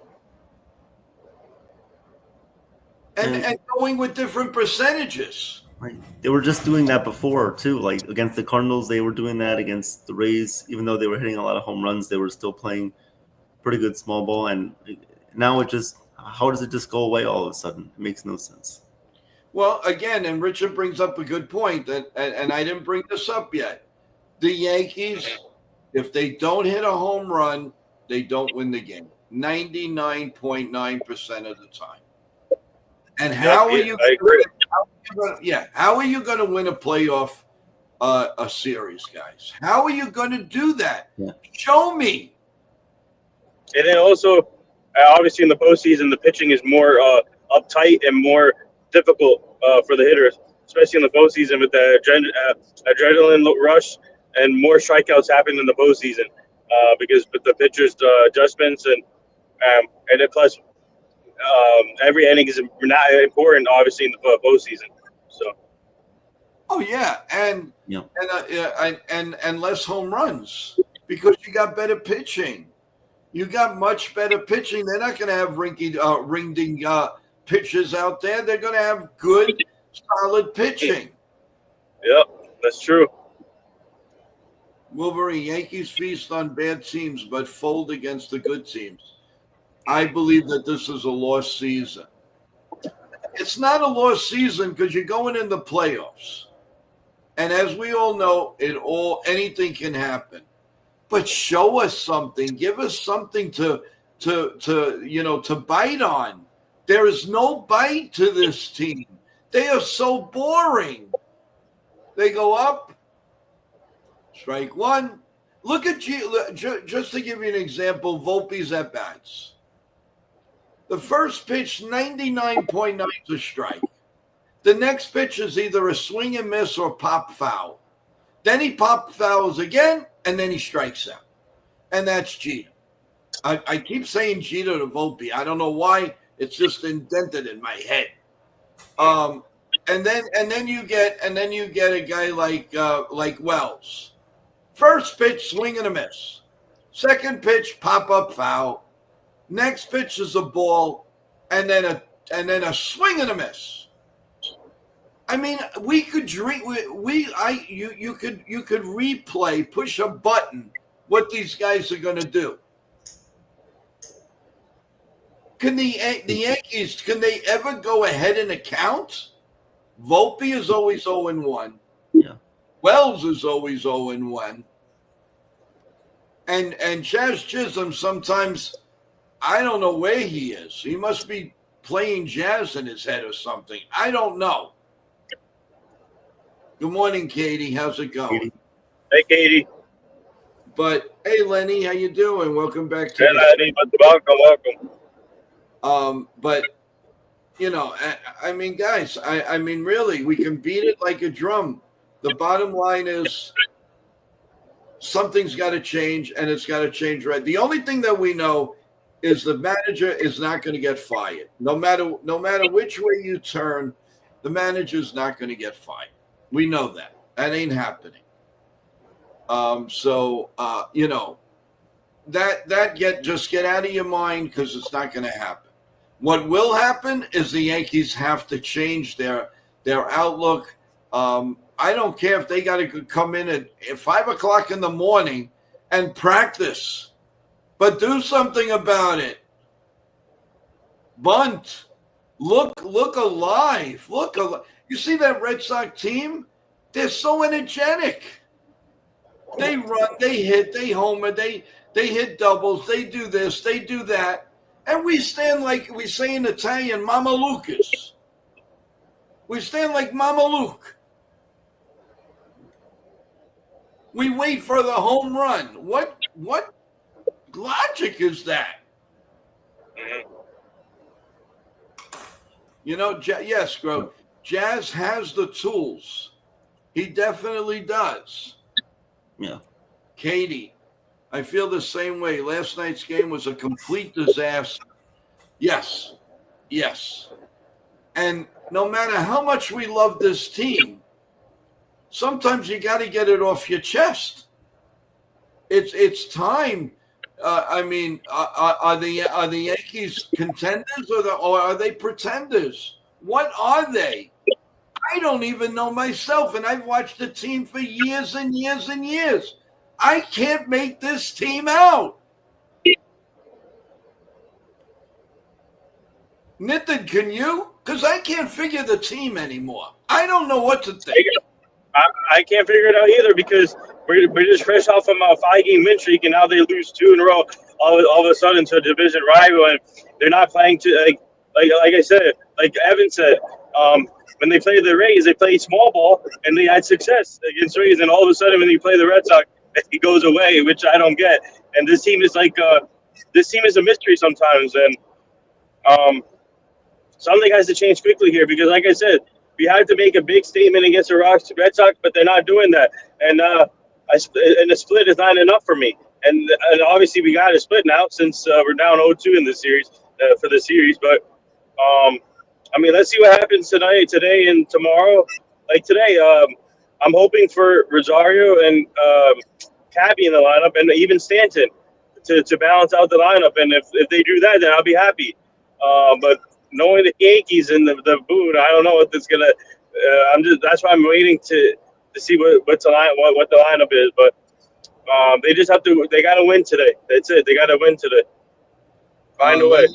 and going with different percentages. Right. They were just doing that before, too. Like, against the Cardinals, they were doing that. Against the Rays, even though they were hitting a lot of home runs, they were still playing pretty good small ball. And now how does it just go away all of a sudden? It makes no sense. Well, again, and Richard brings up a good point, and I didn't bring this up yet. The Yankees, if they don't hit a home run, they don't win the game. 99.9% of the time. And how are you? I agree. How are you going to win a playoff a series, guys? How are you going to do that? Yeah. Show me. And then also, obviously in the postseason, the pitching is more uptight and more difficult for the hitters, especially in the postseason with the adrenaline rush and more strikeouts happen in the postseason because with the pitchers' adjustments and then plus every inning is not important, obviously in the postseason. So. Oh yeah, and Yeah. and less home runs because you got better pitching. You got much better pitching. They're not going to have ring-ding pitchers out there. They're going to have good, solid pitching. Yep, that's true. Wolverine, Yankees feast on bad teams but fold against the good teams. I believe that this is a lost season. It's not a lost season because you're going in the playoffs. And as we all know, anything can happen. But show us something. Give us something to bite on. There is no bite to this team. They are so boring. They go up, strike one. Look at just to give you an example, Volpe's at bats. The first pitch, 99.9 is a strike. The next pitch is either a swing and miss or pop foul. Then he pop fouls again, and then he strikes out. And that's Jeter. I keep saying Jeter to Volpe. I don't know why. It's just indented in my head. And then you get a guy like Wells. First pitch, swing and a miss. Second pitch, pop up foul. Next pitch is a ball, and then a swing and a miss. I mean, we could dream. You could replay, push a button, what these guys are going to do. Can the Yankees? Can they ever go ahead in a count? Volpe is always 0-1. Yeah. Wells is always 0-1. And Chaz Chisholm sometimes, I don't know where he is. He must be playing jazz in his head or something. I don't know. Good morning, Katie. How's it going? Hey, Katie. But hey, Lenny, how you doing? Welcome back to Hey, Lenny. Welcome. But you know, I mean, guys, I mean, really, we can beat it like a drum. The bottom line is something's got to change, and it's got to change right. The only thing that we know is the manager is not going to get fired. No matter which way you turn, the manager's not going to get fired. We know that. That ain't happening. You know, just get out of your mind because it's not going to happen. What will happen is the Yankees have to change their outlook. I don't care if they got to come in at 5 o'clock in the morning and practice, but do something about it. Bunt. Look alive. Look alive. You see that Red Sox team? They're so energetic. They run, they hit, they homer, they hit doubles, they do this, they do that. And we stand like we say in Italian, Mama Lucas. We stand like Mama Luke. We wait for the home run. What logic is that? You know, yes, Grove. Jazz has the tools. He definitely does. Yeah. Katie, I feel the same way. Last night's game was a complete disaster. Yes. And no matter how much we love this team, sometimes you got to get it off your chest. It's time. I mean, are the Yankees contenders or are they pretenders? What are they? I don't even know myself, and I've watched the team for years and years and years. I can't make this team out. Nitin, can you? Because I can't figure the team anymore. I don't know what to think. I can't figure it out either because we're just fresh off from a 5-game win streak, and now they lose 2 in a row all of a sudden to a division rival, and they're not playing to like I said, like Evan said. When they played the Rays, they played small ball, and they had success against Rays. And all of a sudden, when you play the Red Sox, it goes away, which I don't get. And this team is like this team is a mystery sometimes, and something has to change quickly here because, like I said, we had to make a big statement against the Red Sox, but they're not doing that. And and the split is not enough for me. And obviously we got a split now since we're down 0-2 in the series for the series. But I mean, let's see what happens today, and tomorrow. Like today, I'm hoping for Rosario and Cabby in the lineup, and even Stanton to balance out the lineup. And if they do that, then I'll be happy. But knowing the Yankees and the Boone, I don't know what that's gonna. That's why I'm waiting to see what the lineup is. But they just have to. They got to win today. That's it. They got to win today. Find a way.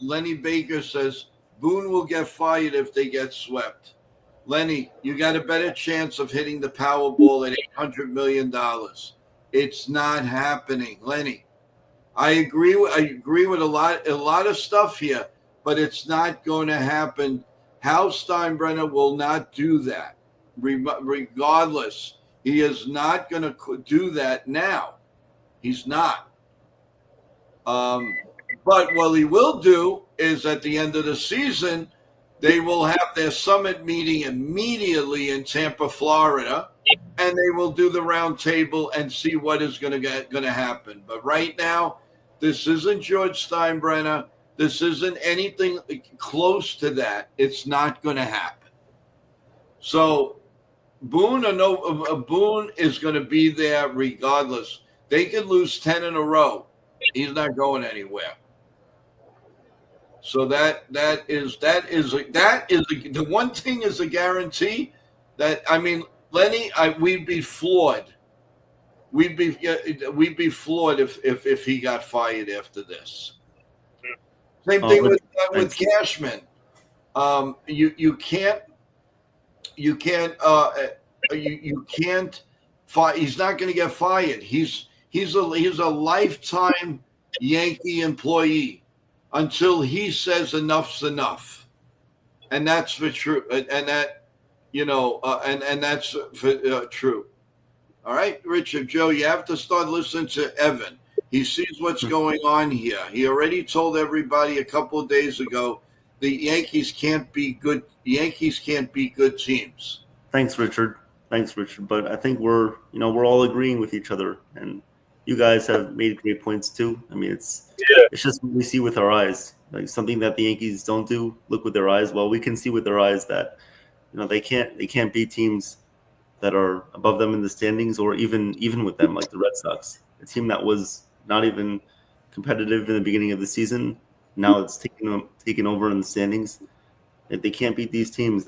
Lenny Baker says Boone will get fired if they get swept. Lenny, you got a better chance of hitting the Powerball at $800 million. It's not happening, Lenny. I agree with a lot of stuff here, but it's not going to happen. Hal Steinbrenner will not do that. Regardless, he is not going to do that now. He's not. But what he will do is at the end of the season, they will have their summit meeting immediately in Tampa, Florida, and they will do the round table and see what is going to happen. But right now, this isn't George Steinbrenner. This isn't anything close to that. It's not going to happen. So Boone is going to be there regardless. They could lose 10 in a row. He's not going anywhere. So that is the one thing is a guarantee that, I mean, Lenny, we'd be floored. We'd be floored if he got fired after this. Same thing with Cashman. You can't fire. He's not going to get fired. He's a lifetime Yankee employee until he says enough's enough, and that's for true. And that and that's for true. All right, Richard, Joe, you have to start listening to Evan. He sees what's going on here. He already told everybody a couple of days ago the Yankees can't be good. Yankees can't be good teams. Thanks, Richard. But I think we're all agreeing with each other, and you guys have made great points too. I mean, it's just what we see with our eyes, like something that the Yankees don't do. Look with their eyes. Well, we can see with their eyes that they can't beat teams that are above them in the standings, or even with them, like the Red Sox, a team that was not even competitive in the beginning of the season. Now it's taken over in the standings. They can't beat these teams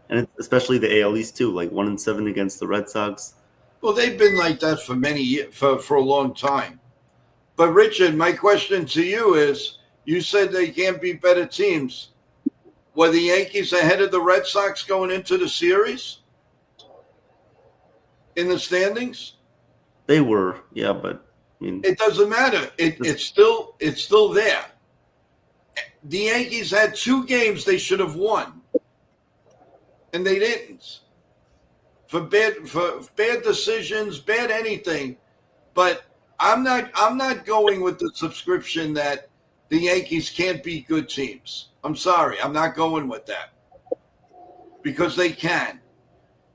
and especially the AL East too, like 1-7 against the Red Sox. Well, they've been like that for many years, for a long time. But Richard, my question to you is: you said they can't beat better teams. Were the Yankees ahead of the Red Sox going into the series in the standings? They were, yeah, but I mean, it doesn't matter. It's still there. The Yankees had 2 games they should have won, and they didn't. For bad decisions, bad anything. But I'm not going with the subscription that the Yankees can't beat good teams. I'm sorry, I'm not going with that. Because they can.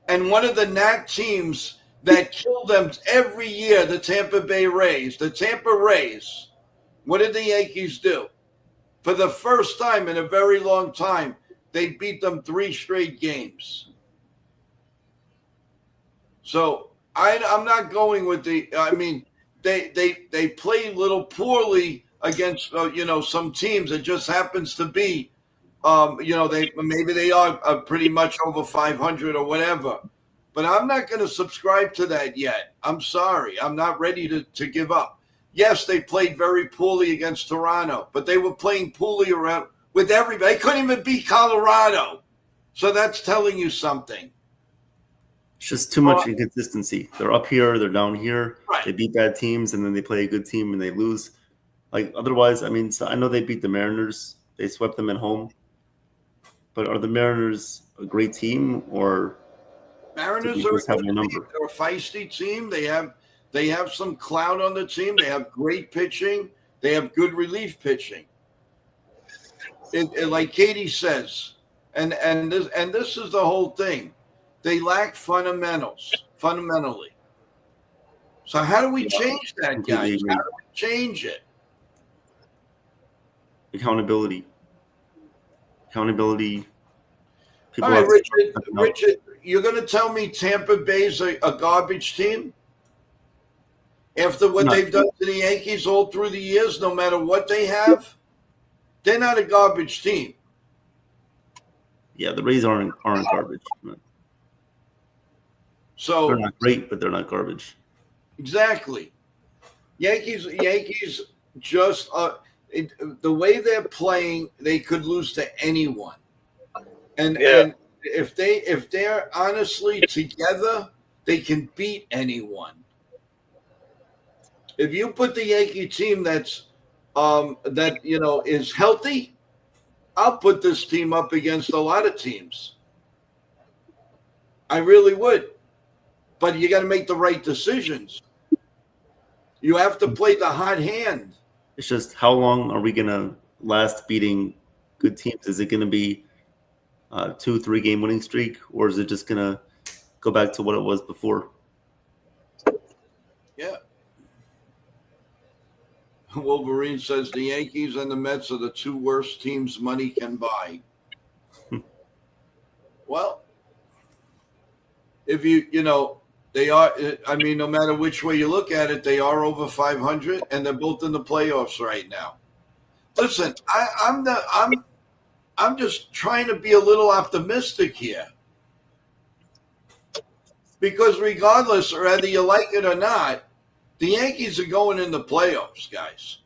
And one of the Nat teams that kill them every year, the Tampa Bay Rays. The Tampa Rays, what did the Yankees do? For the first time in a very long time, they beat them 3 straight games. So I'm not going with they play a little poorly against some teams. It just happens to be they are pretty much over 500 or whatever. But I'm not going to subscribe to that yet. I'm sorry. I'm not ready to give up. Yes, they played very poorly against Toronto, but they were playing poorly around with everybody. They couldn't even beat Colorado. So that's telling you something. It's just too much inconsistency. They're up here, they're down here. Right. They beat bad teams, and then they play a good team and they lose. Like otherwise, I mean, I know they beat the Mariners. They swept them at home. But are the Mariners a great team, or Mariners are a feisty team. They have some clout on the team. They have great pitching. They have good relief pitching. Like Katie says, and this is the whole thing. They lack fundamentally. So how do we change that, Completely guys? agree. How do we change it? Accountability. People All right, have to start stepping up. Richard, you're going to tell me Tampa Bay's a garbage team? After what they've done to the Yankees all through the years, no matter what they have, they're not a garbage team. Yeah, the Rays aren't garbage. So They're not great, but they're not garbage. exactly, Yankees just the way they're playing, they could lose to anyone. And if they're honestly together, they can beat anyone. If you put the Yankee team that's is healthy, I'll put this team up against a lot of teams. I really would. But you got to make the right decisions. You have to play the hot hand. It's just how long are we gonna last beating good teams? Is it gonna be a 2-3 game winning streak, or is it just gonna go back to what it was before? Yeah. Wolverine says the Yankees and the Mets are the two worst teams money can buy. Well, if they are. I mean, no matter which way you look at it, they are over 500, and they're both in the playoffs right now. Listen, I'm just trying to be a little optimistic here, because regardless, or whether you like it or not, the Yankees are going in the playoffs, guys.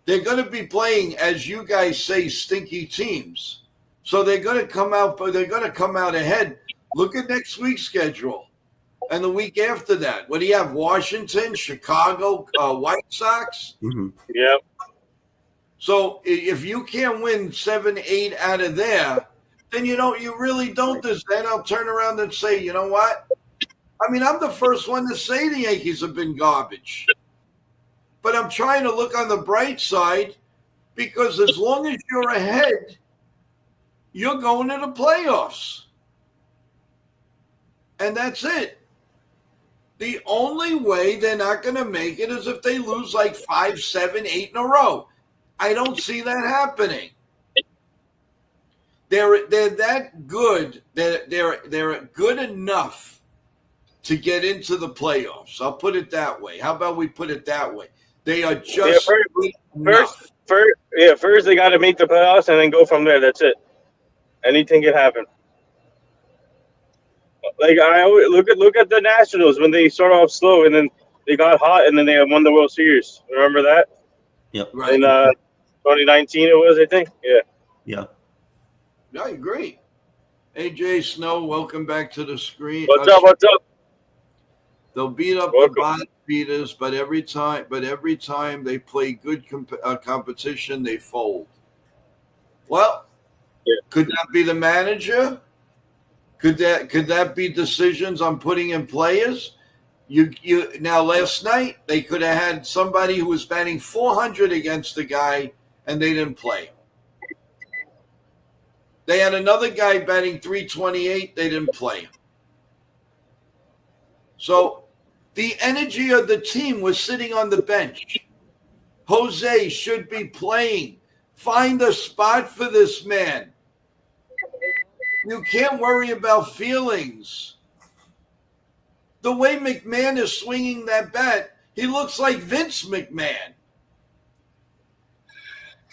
They're going to be playing, as you guys say, stinky teams. So they're going to come out, but they're going to come out ahead. Look at next week's schedule. And the week after that, what do you have? Washington, Chicago, White Sox? Mm-hmm. Yeah. So if you can't win 7, 8 out of there, then you really don't. Then I'll turn around and say, you know what? I mean, I'm the first one to say the Yankees have been garbage. But I'm trying to look on the bright side, because as long as you're ahead, you're going to the playoffs. And that's it. The only way they're not going to make it is if they lose like 5, 7, 8 in a row. I don't see that happening. They're that good. They're good enough to get into the playoffs. I'll put it that way. How about we put it that way? They are just good enough. First they got to make the playoffs and then go from there. That's it. Anything can happen. Like I always look at the Nationals when they start off slow and then they got hot and then they won the World Series. Remember that? Yep. Right. In 2019 it was, I think. Yeah. Yeah. I agree. AJ Snow, welcome back to the screen. What's up? They'll beat up Welcome. the bottom feeders, but every time they play good competition, they fold. Well, Could that be the manager? Could that be decisions on putting in players? Now last night they could have had somebody who was batting .400 against the guy, and they didn't play him. They had another guy batting .328. They didn't play him. So the energy of the team was sitting on the bench. Jose should be playing. Find a spot for this man. You can't worry about feelings. The way McMahon is swinging that bat, he looks like Vince McMahon,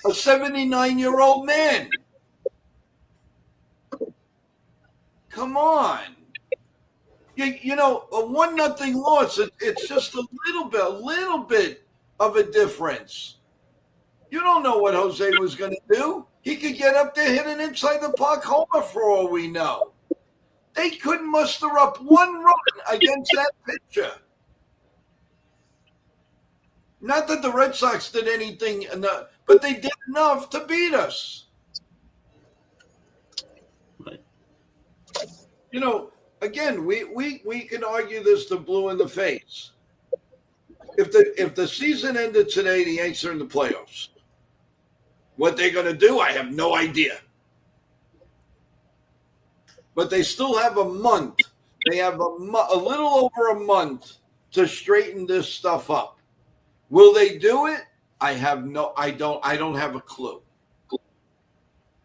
a 79-year-old man. Come on. A 1-0 loss, it's just a little bit of a difference. You don't know what Jose was going to do. He could get up there, hit an inside the park homer for all we know. They couldn't muster up one run against that pitcher. Not that the Red Sox did anything, but they did enough to beat us. Right. Again, we can argue this to blue in the face. if the season ended today, the Yankees are in the playoffs. What they're going to do, I have no idea. But they still have a month. They have a little over a month to straighten this stuff up. Will they do it? I don't have a clue.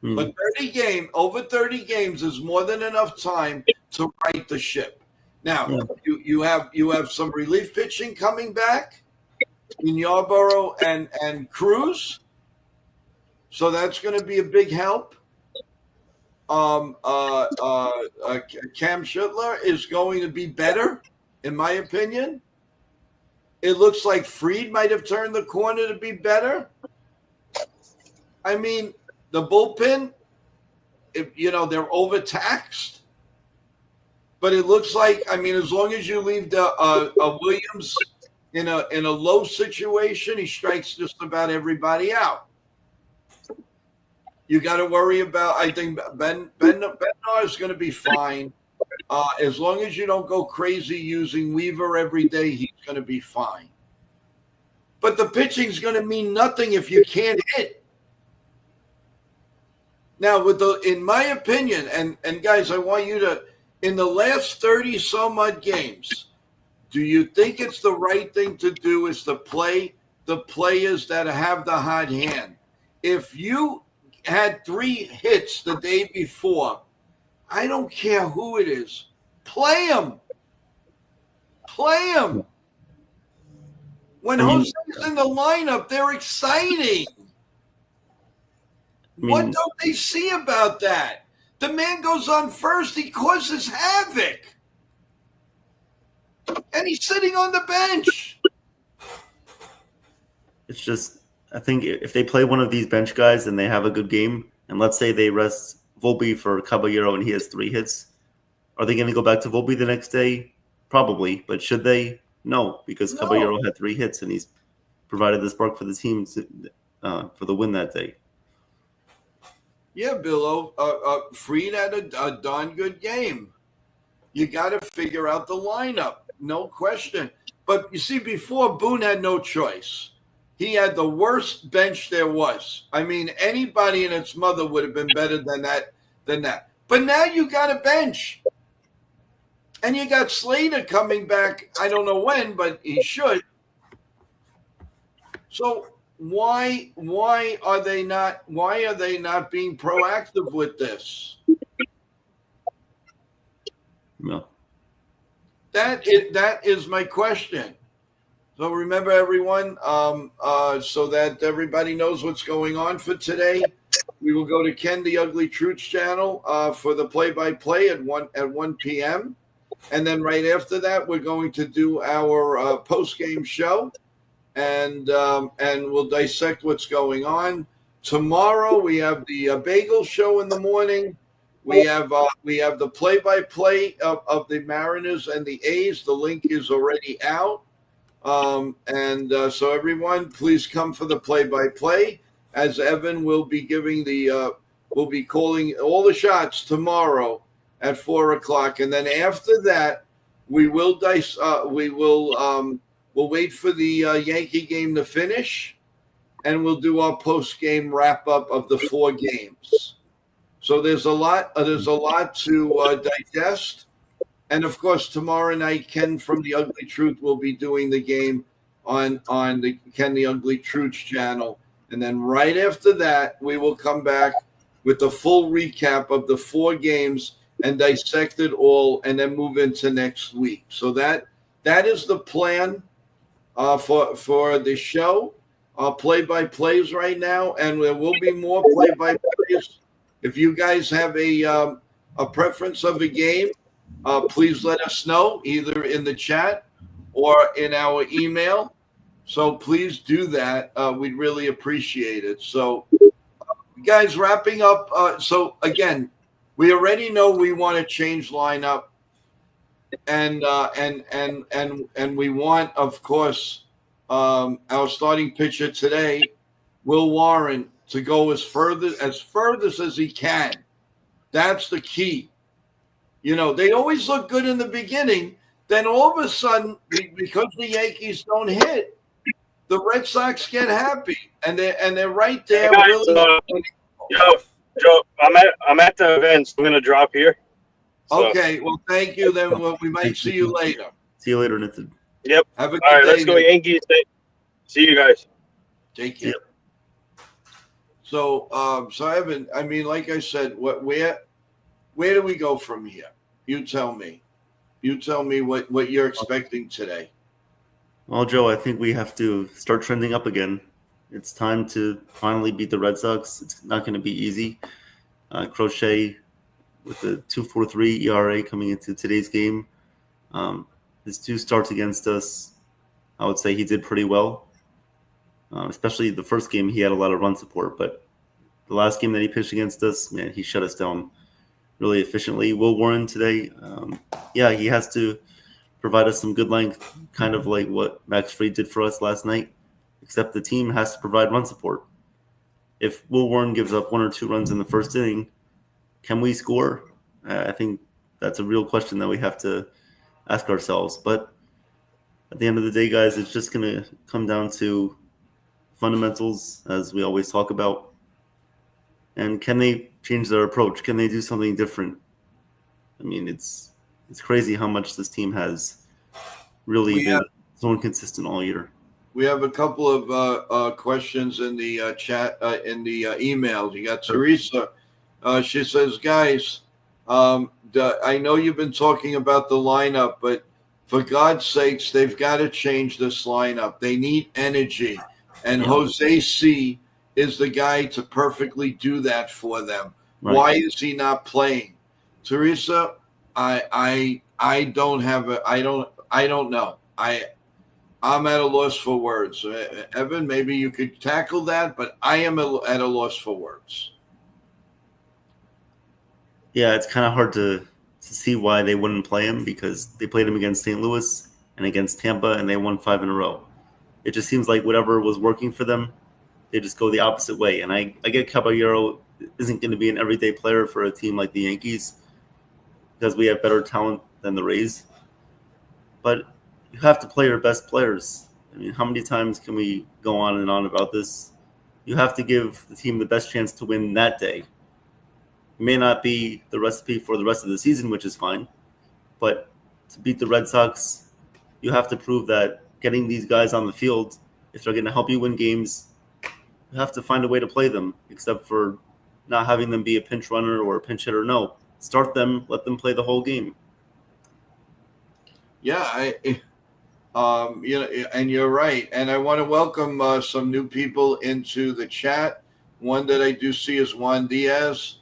But over 30 games is more than enough time to right the ship. Now, you have some relief pitching coming back in Yarborough and Cruz. So that's going to be a big help. Cam Schittler is going to be better, in my opinion. It looks like Fried might have turned the corner to be better. I mean, the bullpen, they're overtaxed. But it looks like, as long as you leave the Williams in a low situation, he strikes just about everybody out. You got to worry about. I think Ben is going to be fine. As long as you don't go crazy using Weaver every day, he's going to be fine. But the pitching is going to mean nothing if you can't hit. Now, in my opinion, and guys, I want you to, in the last 30 some odd games, do you think it's the right thing to do is to play the players that have the hot hand? If you had 3 hits the day before, I don't care who it is. Play them. Play them. When Jose's in the lineup, they're exciting. What don't they see about that? The man goes on first. He causes havoc. And he's sitting on the bench. It's just, I think if they play one of these bench guys and they have a good game, and let's say they rest Volpe for Caballero and he has 3 hits, are they going to go back to Volpe the next day? Probably. But should they? No, because Caballero had 3 hits and he's provided the spark for the team for the win that day. Yeah, Billo. Fried had a darn good game. You got to figure out the lineup. No question. But you see, before, Boone had no choice. He had the worst bench there was. Anybody and its mother would have been better than that. But now you got a bench. And you got Slater coming back. I don't know when, but he should. So why are they not being proactive with this? No. That is my question. So remember, everyone, so that everybody knows what's going on for today, we will go to Ken the Ugly Truth's channel for the play-by-play at 1 p.m. And then right after that, we're going to do our post-game show, and we'll dissect what's going on. Tomorrow we have the BAGELS show in the morning. We have the play-by-play of the Mariners and the A's. The link is already out. So everyone, please come for the play-by-play, as Evan will be giving will be calling all the shots tomorrow at 4:00. And then after that, we'll wait for the Yankee game to finish, and we'll do our post-game wrap-up of the 4 games. So there's a lot to digest. And, of course, tomorrow night, Ken from The Ugly Truth will be doing the game on the Ken the Ugly Truth's channel. And then right after that, we will come back with the full recap of the 4 games and dissect it all and then move into next week. So that is the plan for the show. Play-by-plays right now, and there will be more play-by-plays. If you guys have a preference of a game, please let us know either in the chat or in our email. So please do that. We'd really appreciate it. So, guys, wrapping up. So again, we already know we want to change lineup, and we want, of course, our starting pitcher today, Will Warren, to go as furthest as he can. That's the key. They always look good in the beginning. then all of a sudden, because the Yankees don't hit, the Red Sox get happy, and they're right there. Hey guys, Really. Joe, I'm at the event, so I'm gonna drop here. So. Okay, well, thank you. Then we might see you later. See you later, Nathan. Yep. Have a good All right, day. let's go Yankees. See you guys. Take care. So, Evan, I mean, like I said, where do we go from here? You tell me. You tell me what you're expecting today. Well, Joe, I think we have to start trending up again. It's time to finally beat the Red Sox. It's not going to be easy. Crochet with the 2.43 ERA coming into today's game. His 2 starts against us, I would say he did pretty well. Especially the first game, he had a lot of run support. But the last game that he pitched against us, man, he shut us down really efficiently. Will Warren today, he has to provide us some good length, kind of like what Max Fried did for us last night, except the team has to provide run support. If Will Warren gives up 1 or 2 runs in the first inning, can we score? I think that's a real question that we have to ask ourselves. But at the end of the day, guys, it's just going to come down to fundamentals, as we always talk about. And can they change their approach? Can they do something different? I mean, it's crazy how much this team has really been so inconsistent all year. We have a couple of questions in the chat, in the emails. You got Teresa. She says, guys, I know you've been talking about the lineup, but for God's sakes, they've got to change this lineup. They need energy. And Jose C. is the guy to perfectly do that for them. Right. Why is he not playing? Teresa, I don't know. I'm at a loss for words. Evan, maybe you could tackle that, but I am at a loss for words. Yeah, it's kind of hard to see why they wouldn't play him, because they played him against St. Louis and against Tampa, and they won 5 in a row. It just seems like whatever was working for them, they just go the opposite way. And I get Caballero isn't going to be an everyday player for a team like the Yankees, because we have better talent than the Rays. But you have to play your best players. I mean, how many times can we go on and on about this? You have to give the team the best chance to win that day. It may not be the recipe for the rest of the season, which is fine. But to beat the Red Sox, you have to prove that getting these guys on the field, if they're going to help you win games, you have to find a way to play them, except for not having them be a pinch runner or a pinch hitter. No, start them, let them play the whole game. Yeah, and you're right. And I want to welcome some new people into the chat. One that I do see is Juan Diaz.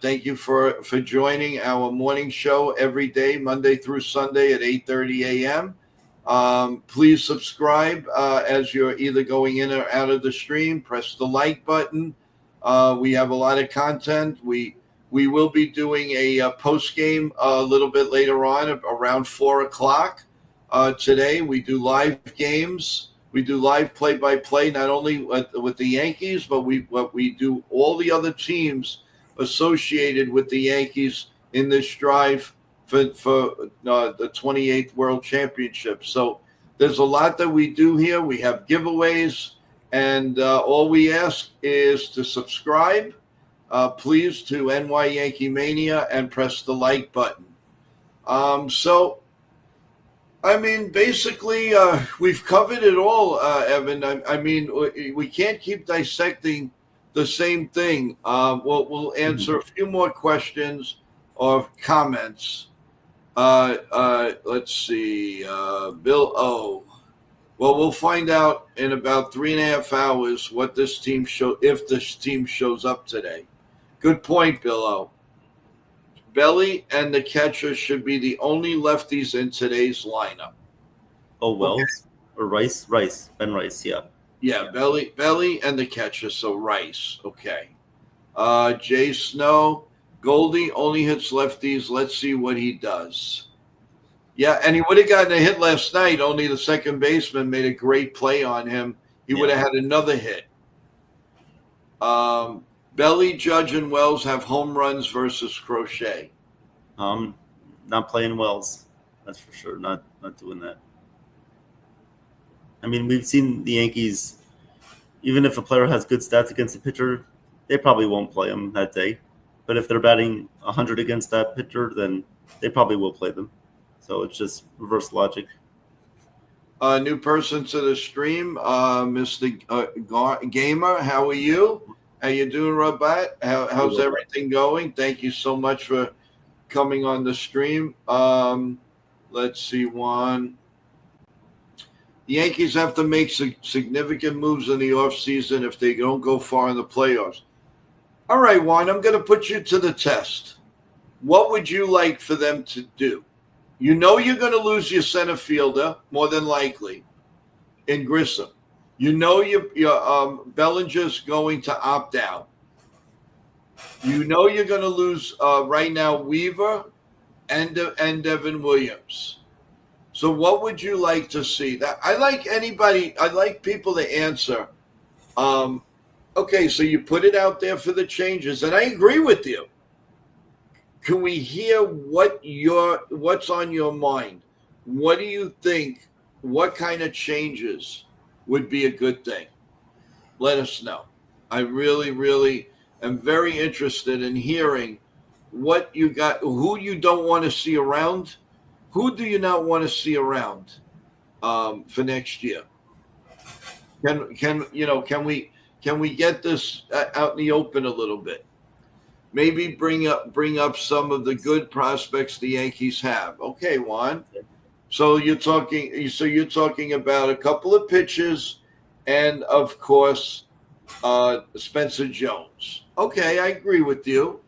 Thank you for joining our morning show every day, Monday through Sunday at 8:30 a.m. Please subscribe as you're either going in or out of the stream. Press the like button. We have a lot of content. We will be doing a post game a little bit later on, around 4 o'clock. Today we do live games. We do live play-by-play, not only with the Yankees, but we do all the other teams associated with the Yankees in this drive for the 28th World Championship. So there's a lot that we do here. We have giveaways, and all we ask is to subscribe, please, to NY Yankee Mania and press the like button. So, I mean, basically, we've covered it all, Evan. I mean, we can't keep dissecting the same thing. We'll answer a few more questions or comments. Let's see. Bill O. Well, we'll find out in about 3.5 hours what this team if this team shows up today. Good point, Bill O. Belly and the catcher should be the only lefties in today's lineup. Oh, Wells or Rice? Ben Rice, yeah. Yeah, Belly and the catcher, so Rice. Okay. Jay Snow, Goldie only hits lefties. Let's see what he does. Yeah, and he would have gotten a hit last night, only the second baseman made a great play on him. He would have had another hit. Belly, Judge, and Wells have home runs versus Crochet. Not playing Wells. That's for sure. Not doing that. I mean, we've seen the Yankees. Even if a player has good stats against a pitcher, they probably won't play him that day. But if they're batting 100 against that pitcher, then they probably will play them. So it's just reverse logic. New person to the stream, Mr. Gamer. How are you? How you doing, Rabat? How's everything going? Thank you so much for coming on the stream. Let's see, Juan. The Yankees have to make significant moves in the offseason if they don't go far in the playoffs. All right, Juan, I'm going to put you to the test. What would you like for them to do? You know you're going to lose your center fielder, more than likely, in Grissom. You know your Bellinger's going to opt out. You know you're going to lose right now Weaver and Devin Williams. So what would you like to see? That I like people to answer. Okay, so you put it out there for the changes, and I agree with you. Can we hear what's on your mind? What do you think? What kind of changes would be a good thing? Let us know. I really, really am very interested in hearing what you got, who you don't want to see around. Who do you not want to see around for next year? Can we get this out in the open a little bit? Maybe bring up some of the good prospects the Yankees have. Okay, Juan. So you're talking about a couple of pitches, and of course, Spencer Jones. Okay, I agree with you,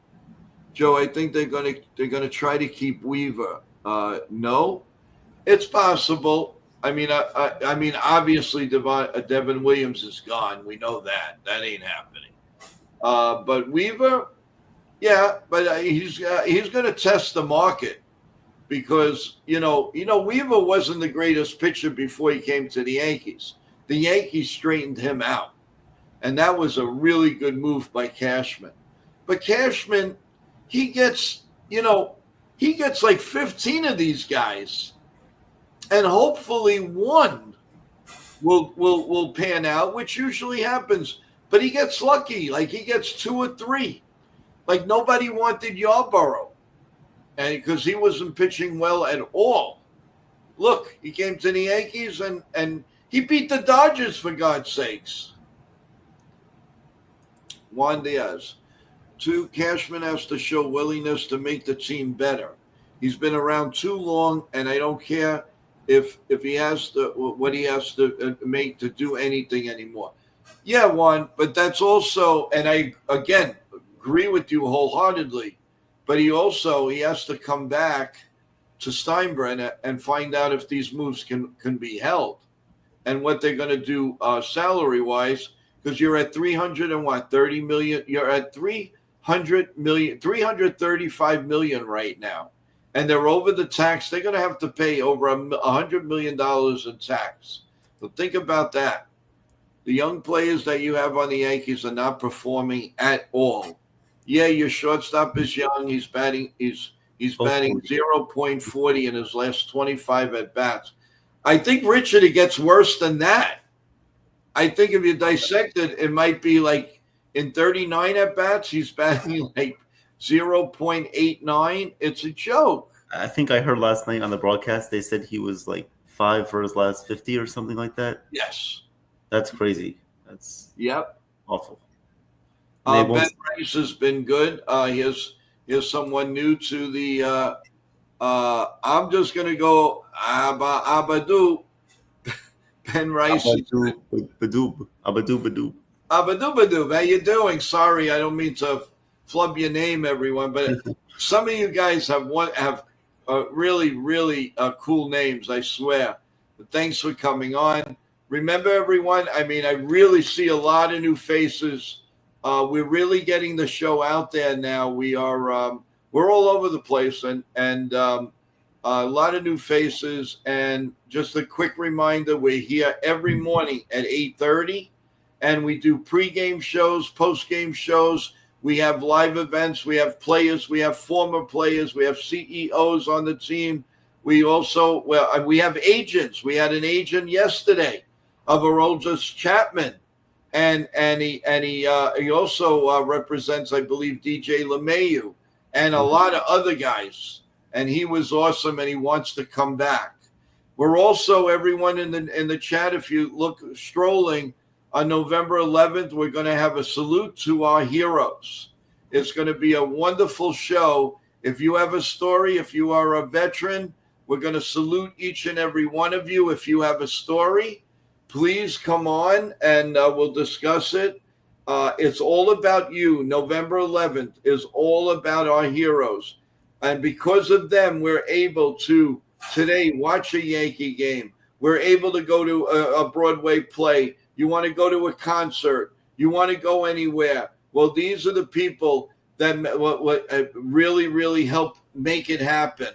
Joe. I think they're gonna try to keep Weaver. No, it's possible. I mean, obviously, Devin Williams is gone. We know that ain't happening. But Weaver, yeah, but he's going to test the market because Weaver wasn't the greatest pitcher before he came to the Yankees. The Yankees straightened him out, and that was a really good move by Cashman. But Cashman, he gets like 15 of these guys, and hopefully one will pan out, which usually happens. But he gets lucky, like he gets 2 or 3. Like nobody wanted Yarborough, and because he wasn't pitching well at all. Look, he came to the Yankees and he beat the Dodgers, for God's sakes. Juan Diaz. 2, Cashman has to show willingness to make the team better. He's been around too long, and I don't care if he has to what he has to make to do anything anymore. Yeah, Juan, but that's also, and I again agree with you wholeheartedly, but he has to come back to Steinbrenner and find out if these moves can be held and what they're going to do salary wise, because you're at 330 million. You're at 335 million right now, and they're over the tax. They're going to have to pay over $100 million in tax. So think about that. The young players that you have on the Yankees are not performing at all. Yeah, your shortstop is young. He's batting 0.40 in his last 25 at bats. I think, Richard, it gets worse than that. I think if you dissect it, it might be like in 39 at bats, he's batting like 0.89. It's a joke. I think I heard last night on the broadcast they said he was like 5 for his last 50 or something like that. Yes. That's crazy. That's awful. Ben Rice has been good. Here's someone new to the I'm just going to go Abadu. Ben Rice. Abadu. How you doing? Sorry, I don't mean to flub your name, everyone, but some of you guys have really, really cool names, I swear. But thanks for coming on. Remember, everyone, I mean, I really see a lot of new faces. We're really getting the show out there now. We are we're all over the place, and a lot of new faces. And just a quick reminder, we're here every morning at 8:30, and we do pregame shows, postgame shows. We have live events. We have players. We have former players. We have CEOs on the team. We also, we have agents. We had an agent yesterday of Aroldis Chapman, and he also represents, I believe, DJ LeMayu and a lot of other guys. And he was awesome, and he wants to come back. We're also, everyone in the chat, if you look strolling, on November 11th, we're going to have a salute to our heroes. It's going to be a wonderful show. If you have a story, if you are a veteran, we're going to salute each and every one of you. If you have a story, please come on and we'll discuss it. It's all about you. November 11th is all about our heroes. And because of them, we're able to today watch a Yankee game. We're able to go to a Broadway play. You want to go to a concert. You want to go anywhere. Well, these are the people that really, really help make it happen.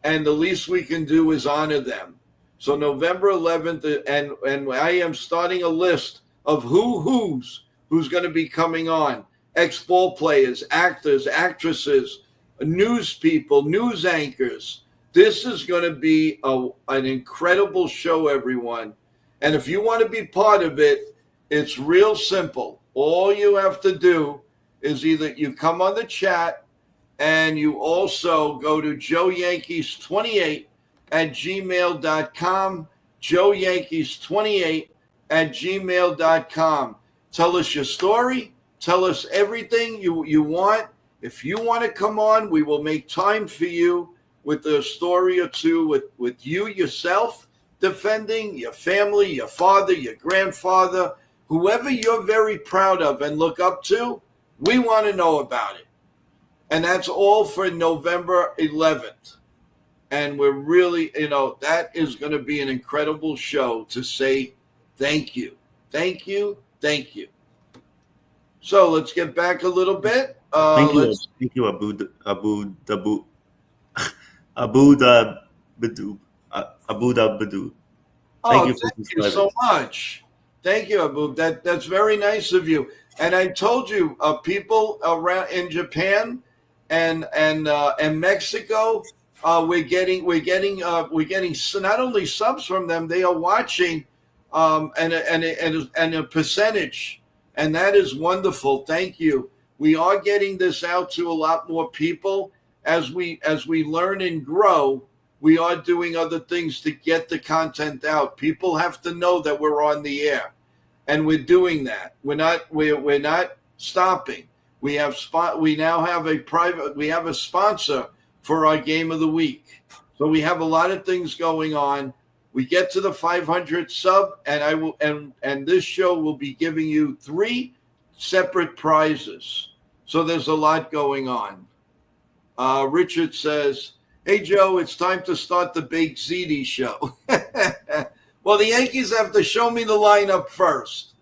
And the least we can do is honor them. So November 11th, and I am starting a list of who's going to be coming on. Ex-ball players, actors, actresses, news people, news anchors. This is going to be an incredible show, everyone. And if you want to be part of it, it's real simple. All you have to do is either you come on the chat and you also go to joeyankees28@gmail.com, joeyankees28@gmail.com. Tell us your story. Tell us everything you want. If you want to come on, we will make time for you with a story or two with you yourself defending your family, your father, your grandfather, whoever you're very proud of and look up to. We want to know about it. And that's all for November 11th. And we're really, that is going to be an incredible show to say thank you. Thank you. Thank you. So let's get back a little bit. Thank you, Abu Dabadu. Thank you so much. Thank you, Abu. That's very nice of you. And I told you, people around in Japan and Mexico, we're getting not only subs from them, they are watching, and a percentage, and that is wonderful. Thank you. We are getting this out to a lot more people as we learn and grow. We are doing other things to get the content out. People have to know that we're on the air, and we're doing that. We're not stopping. We now have a sponsor for our game of the week. So we have a lot of things going on. We get to the 500 sub, and this show will be giving you 3 separate prizes. So there's a lot going on. Richard says, "Hey, Joe, it's time to start the Big ZD show." Well, the Yankees have to show me the lineup first.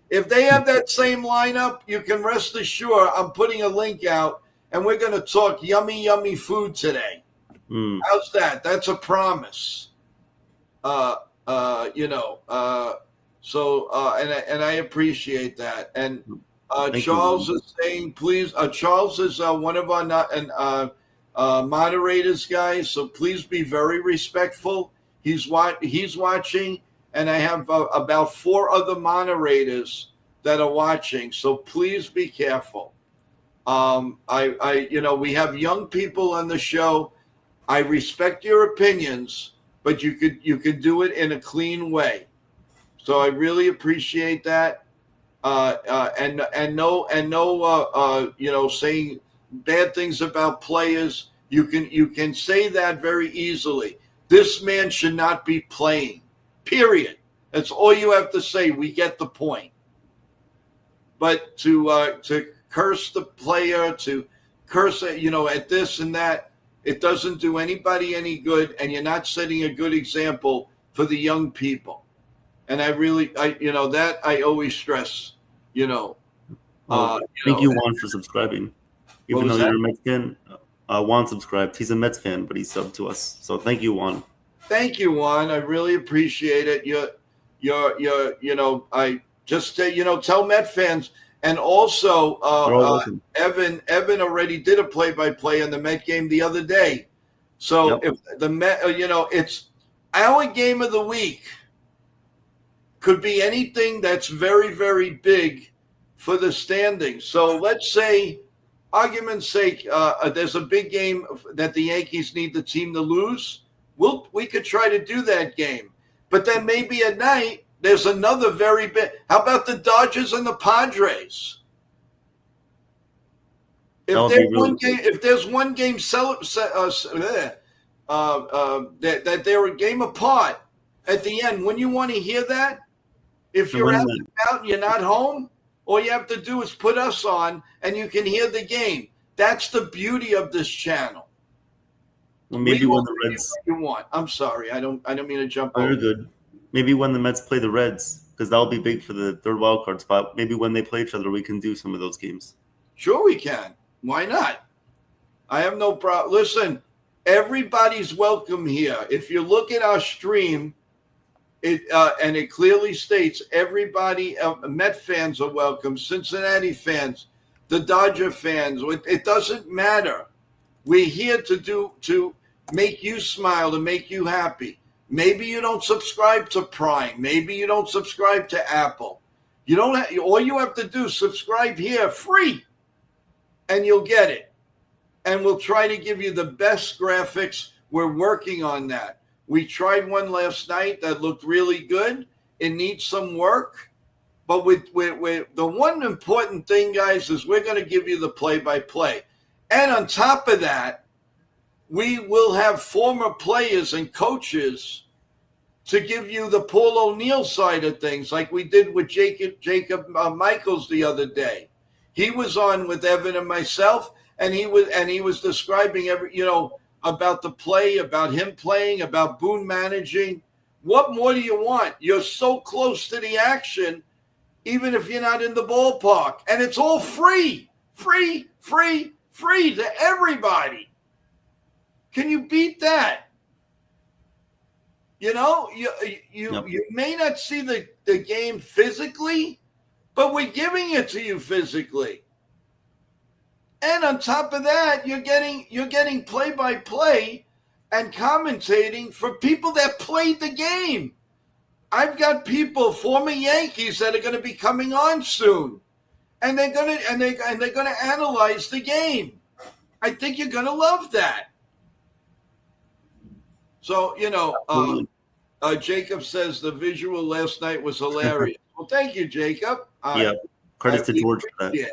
If they have that same lineup, you can rest assured I'm putting a link out, and we're going to talk yummy, yummy food today. How's that? That's a promise. So I appreciate that. And Charles is saying, please, Charles is one of our moderators, guys, so please be very respectful. He's watching, and I have about 4 other moderators that are watching, so please be careful. We have young people on the show. I respect your opinions, but you could do it in a clean way. So I really appreciate that. Saying bad things about players, you can say that very easily. This man should not be playing. Period. That's all you have to say. We get the point. But to curse the player, to curse at this and that, it doesn't do anybody any good, and you're not setting a good example for the young people. And I always stress, Thank you, Juan, for subscribing. Even though you're a Mets fan, Juan subscribed. He's a Mets fan, but he's subbed to us. So thank you, Juan. Thank you, Juan. I really appreciate it. I just tell Met fans, and also Evan already did a play-by-play on the Met game the other day. So Yep. if the Met, it's our game of the week could be anything that's very, very big for the standings. So let's say, argument's sake, there's a big game that the Yankees need the team to lose. We could try to do that game. But then maybe at night, there's another very big. How about the Dodgers and the Padres? If That would there's be one really game, if there's one game that they're a game apart at the end, wouldn't you want to hear that? If And you're when out the- and about and you're not home, all you have to do is put us on and you can hear the game. That's the beauty of this channel. well, maybe We when will the give you Reds, what you want. I'm sorry, I don't mean to jump oh, over. you're good. Maybe when the Mets play the Reds, because that'll be big for the third wild card spot. Maybe when they play each other, we can do some of those games. Sure, we can. Why not? I have no problem. Listen, everybody's welcome here. If you look at our stream, and it clearly states everybody, Met fans are welcome, Cincinnati fans, the Dodger fans. It doesn't matter. We're here to make you smile, to make you happy. Maybe you don't subscribe to Prime. Maybe you don't subscribe to Apple. You don't. All you have to do is subscribe here, free, and you'll get it. And we'll try to give you the best graphics. We're working on that. We tried one last night that looked really good. It needs some work. But with the one important thing, guys, is we're going to give you the play-by-play. And on top of that, we will have former players and coaches to give you the Paul O'Neill side of things, like we did with Jacob Michaels the other day. He was on with Evan and myself, and he was describing about the play, about him playing, about Boone managing. What more do you want? You're so close to the action, even if you're not in the ballpark. And it's all free to everybody. Can you beat that? You may not see the game physically, but we're giving it to you physically. And on top of that, you're getting play-by-play and commentating for people that played the game. I've got people, former Yankees, that are going to be coming on soon, and they're going to analyze the game. I think you're going to love that. So Jacob says the visual last night was hilarious. Well, thank you, Jacob. Yeah, credits to George for that. Yeah.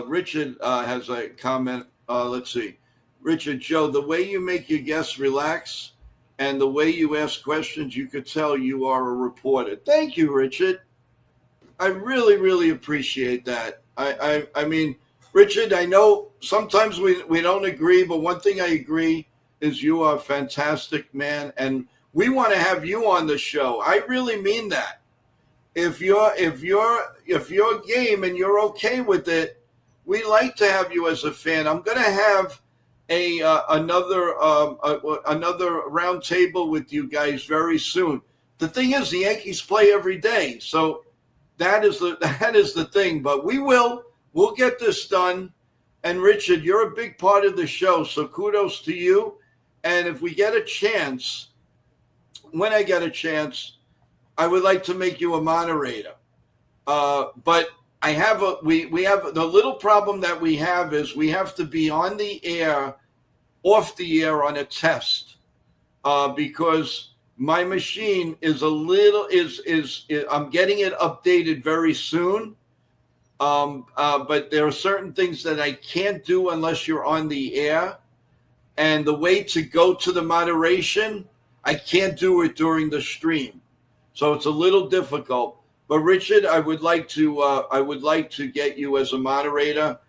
Richard has a comment. Let's see. Richard, Joe, the way you make your guests relax and the way you ask questions, you could tell you are a reporter. Thank you, Richard. I really, really appreciate that. I mean, Richard, I know sometimes we don't agree, but one thing I agree is you are a fantastic man, and we want to have you on the show. I really mean that. If you're game and you're okay with it, we like to have you as a fan. I'm going to have another round table with you guys very soon. The thing is, the Yankees play every day, so that is the thing. But we'll get this done. And Richard, you're a big part of the show, so kudos to you. And if we get a chance, when I get a chance, I would like to make you a moderator. But I have we have the little problem that we have is we have to be on the air, off the air on a test, because my machine is I'm getting it updated very soon. But there are certain things that I can't do unless you're on the air. And the way to go to the moderation, I can't do it during the stream. So it's a little difficult. But Richard, I would like to get you as a moderator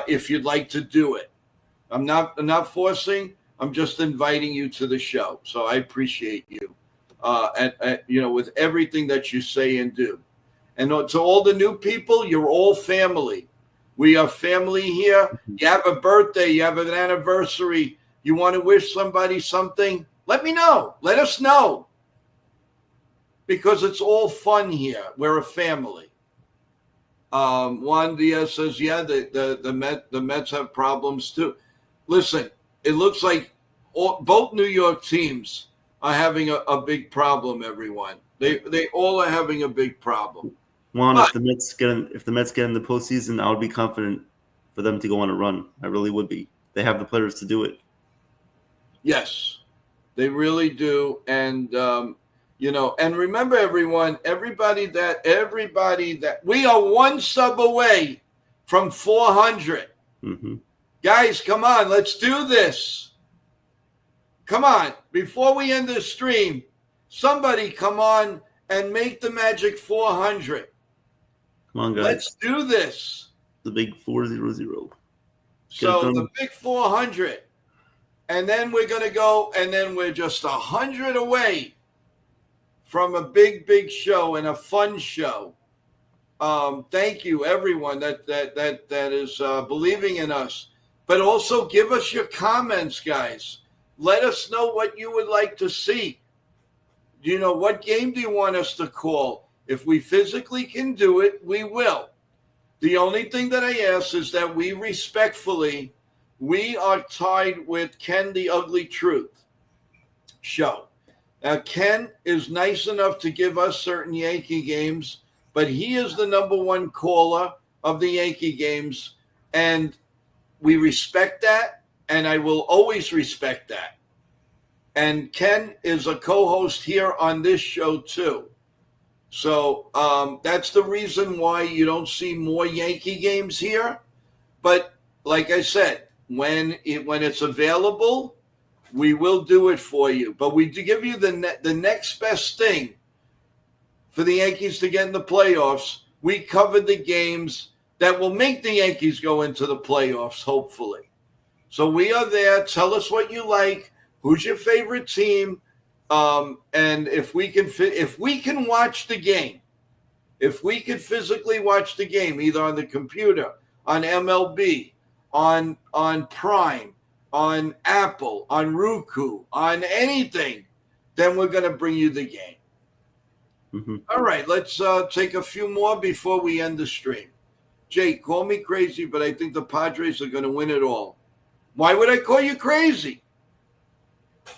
if you'd like to do it. I'm not forcing. I'm just inviting you to the show. So I appreciate you, and with everything that you say and do. And to all the new people, you're all family. We are family here. You have a birthday, you have an anniversary, you want to wish somebody something, let me know. Let us know. Because it's all fun here. We're a family. Juan Diaz says, yeah, the Mets have problems too. Listen, it looks like both New York teams are having a big problem, everyone. They all are having a big problem. Juan, But, if the Mets get in the postseason, I would be confident for them to go on a run. I really would be. They have the players to do it. yes, they really do. And and remember, everyone, everybody that we are one sub away from 400. Mm-hmm. Guys, come on, let's do this. Come on, before we end the stream, somebody come on and make the magic 400. Come on, guys. Let's do this. The big 400. So the big 400. And then we're going to go, and then we're just 100 away from a big, big show and a fun show. Thank you, everyone that is believing in us. But also give us your comments, guys. Let us know what you would like to see. What game do you want us to call? If we physically can do it, we will. The only thing that I ask is that we are tied with Ken the Ugly Truth show. Now, Ken is nice enough to give us certain Yankee games, but he is the number one caller of the Yankee games, and we respect that, and I will always respect that. And Ken is a co-host here on this show, too. So that's the reason why you don't see more Yankee games here. But like I said, when it's available, we will do it for you. But we do give you the next best thing for the Yankees to get in the playoffs. We covered the games that will make the Yankees go into the playoffs, hopefully. So we are there. Tell us what you like. Who's your favorite team? And if we can watch the game, if we can physically watch the game, either on the computer, on MLB, on Prime, on Apple, on Roku, on anything, then we're going to bring you the game. Mm-hmm. All right, let's take a few more before we end the stream. Jake, call me crazy, but I think the Padres are going to win it all. Why would I call you crazy?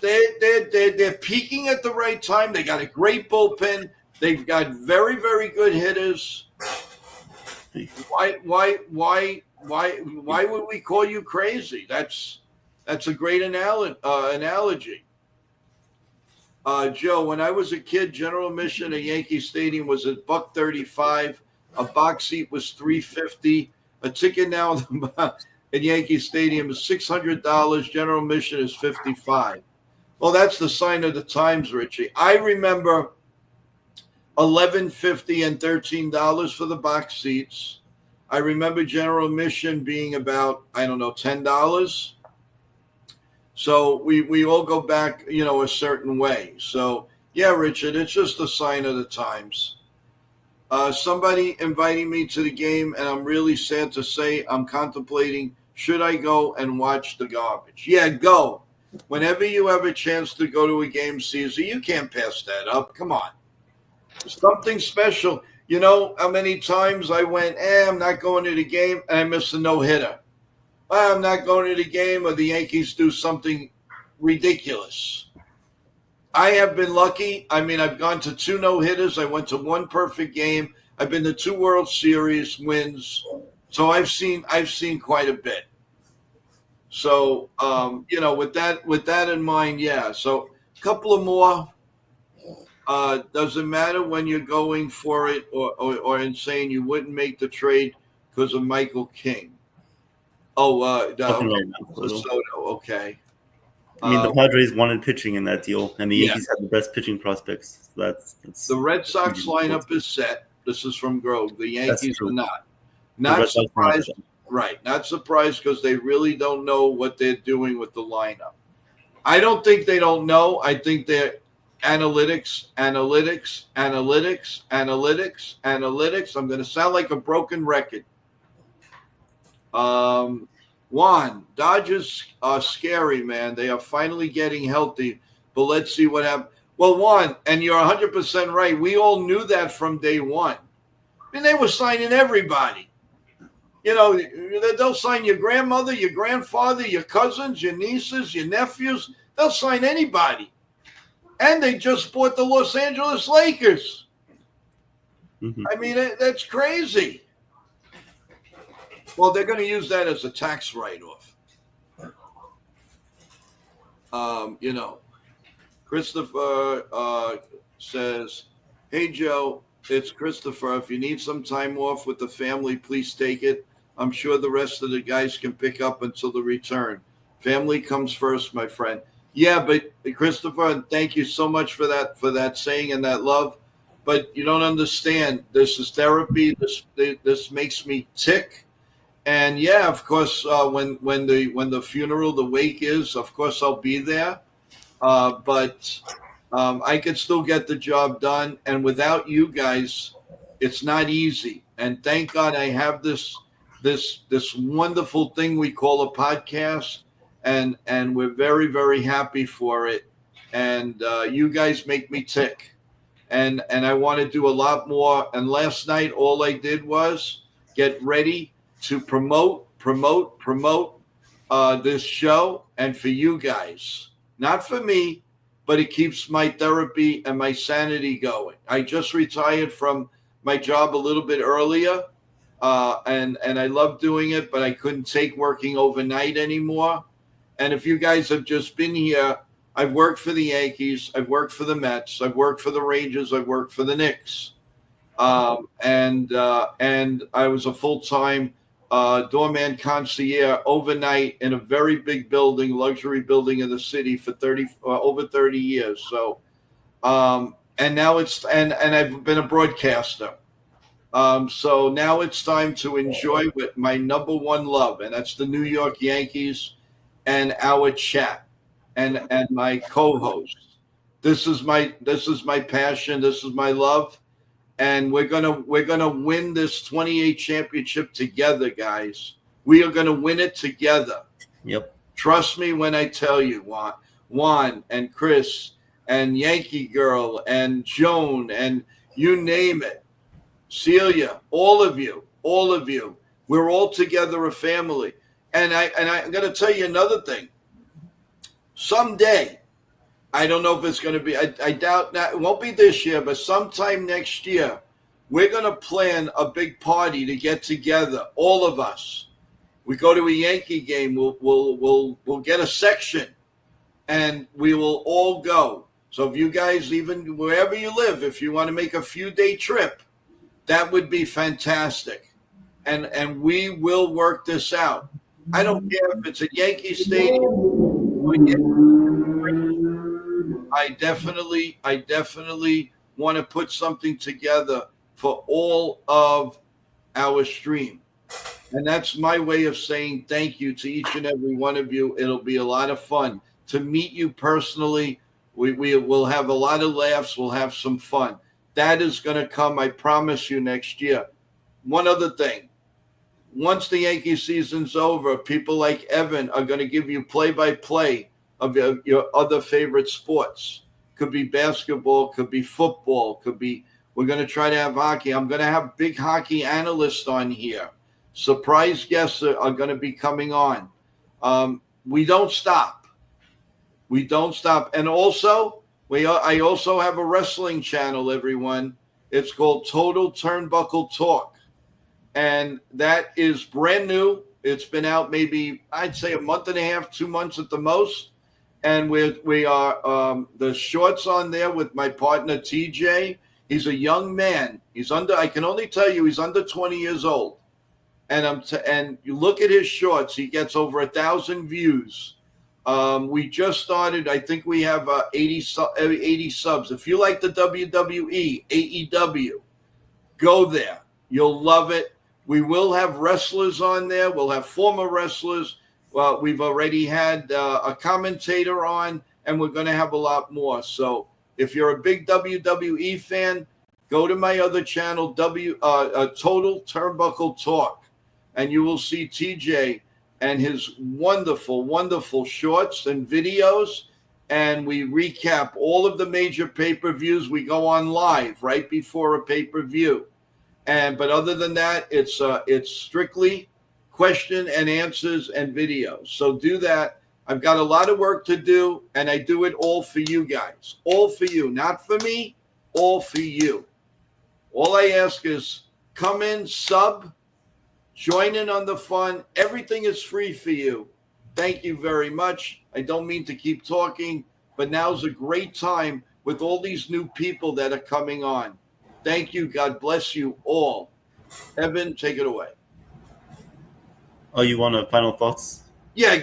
They're peaking at the right time. They got a great bullpen. They've got very, very good hitters. Why would we call you crazy? That's a great analogy. Joe, when I was a kid, general admission at Yankee Stadium was at $135. A box seat was $350. A ticket now at Yankee Stadium is $600. General admission is $55. Well, that's the sign of the times, Richie. I remember $11.50 and $13 for the box seats. I remember general admission being about, $10. So we all go back, a certain way. So, yeah, Richard, it's just a sign of the times. Somebody inviting me to the game, and I'm really sad to say I'm contemplating, should I go and watch the garbage? Yeah, go. Whenever you have a chance to go to a game, Caesar, you can't pass that up. Come on. Something special. You know how many times I went, I'm not going to the game, and I missed a no-hitter. I'm not going to the game, or the Yankees do something ridiculous. I have been lucky. I've gone to 2 no-hitters. I went to 1 perfect game. I've been to 2 World Series wins. So I've seen quite a bit. So, with that in mind, yeah. So a couple of more. Doesn't matter when you're going for it or in saying you wouldn't make the trade because of Michael King. Soto, okay. The Padres wanted pitching in that deal, and the Yankees had the best pitching prospects. So that's the Red Sox lineup is set. This is from Grove. The Yankees are not. Not surprised. Right. Not surprised because they really don't know what they're doing with the lineup. I don't think they don't know. I think they're analytics. I'm going to sound like a broken record. Juan, Dodgers are scary, man. They are finally getting healthy, but let's see what happens. Well, Juan, and you're 100% right. We all knew that from day one. I mean, they were signing everybody. You know, they'll sign your grandmother, your grandfather, your cousins, your nieces, your nephews. They'll sign anybody. And they just bought the Los Angeles Lakers. Mhm. I mean, that's crazy. Well, they're going to use that as a tax write-off. You know, Christopher says, "Hey, Joe, it's Christopher. If you need some time off with the family, please take it. I'm sure the rest of the guys can pick up until the return. Family comes first, my friend." Yeah, but Christopher, thank you so much for that saying and that love. But you don't understand. This is therapy. This makes me tick. And yeah, of course, when the funeral, the wake is, of course, I'll be there. But I could still get the job done. And without you guys, it's not easy. And thank God I have this wonderful thing we call a podcast, and we're very, very happy for it. And you guys make me tick. And I want to do a lot more. And last night, all I did was get ready to promote this show, and for you guys, not for me, but it keeps my therapy and my sanity going. I just retired from my job a little bit earlier, and I love doing it, but I couldn't take working overnight anymore. And if you guys have just been here, I've worked for the Yankees, I've worked for the Mets, I've worked for the Rangers, I've worked for the Knicks, and I was a full-time doorman concierge overnight in a very big building, luxury building in the city for over 30 years. So, and now and I've been a broadcaster. So now it's time to enjoy with my number one love, and that's the New York Yankees and our chat and my co-host. This is my passion. This is my love. And we're gonna win this 28 championship together, guys. We are gonna win it together. Yep. Trust me when I tell you, Juan and Chris and Yankee Girl and Joan and you name it, Celia, all of you. We're all together a family. And I'm gonna tell you another thing. Someday, I don't know if it's going to be, I doubt that it won't be this year, but sometime next year, we're going to plan a big party to get together, all of us. We go to a Yankee game, we'll get a section, and we will all go. So if you guys, even wherever you live, if you want to make a few-day trip, that would be fantastic. And we will work this out. I don't care if it's at Yankee Stadium or I definitely want to put something together for all of our stream. And that's my way of saying thank you to each and every one of you. It'll be a lot of fun to meet you personally. We will have a lot of laughs. We'll have some fun. That is going to come, I promise you, next year. One other thing. Once the Yankee season's over, people like Evan are going to give you play-by-play of your other favorite sports. Could be basketball, could be football, we're going to try to have hockey. I'm going to have big hockey analysts on here. Surprise guests are going to be coming on. We don't stop. And also, I also have a wrestling channel, everyone. It's called Total Turnbuckle Talk. And that is brand new. It's been out maybe, I'd say, a month and a half, 2 months at the most. And we are the shorts on there with my partner TJ. He's a young man. I can only tell you he's under 20 years old. And you look at his shorts, he gets over 1,000 views. We just started. I think we have 80 subs. If you like the WWE, AEW, go there. You'll love it. We will have wrestlers on there. We'll have former wrestlers. We've already had a commentator on, and we're going to have a lot more. So if you're a big WWE fan, go to my other channel, Total Turnbuckle Talk, and you will see TJ and his wonderful, wonderful shorts and videos. And we recap all of the major pay-per-views. We go on live right before a pay-per-view. But other than that, it's strictly question and answers and videos. So do that. I've got a lot of work to do, and I do it all for you guys. All for you, not for me, all for you. All I ask is come in, sub, join in on the fun. Everything is free for you. Thank you very much. I don't mean to keep talking, but now's a great time with all these new people that are coming on. Thank you. God bless you all. Evan, take it away. Oh, you want a final thoughts? Yeah,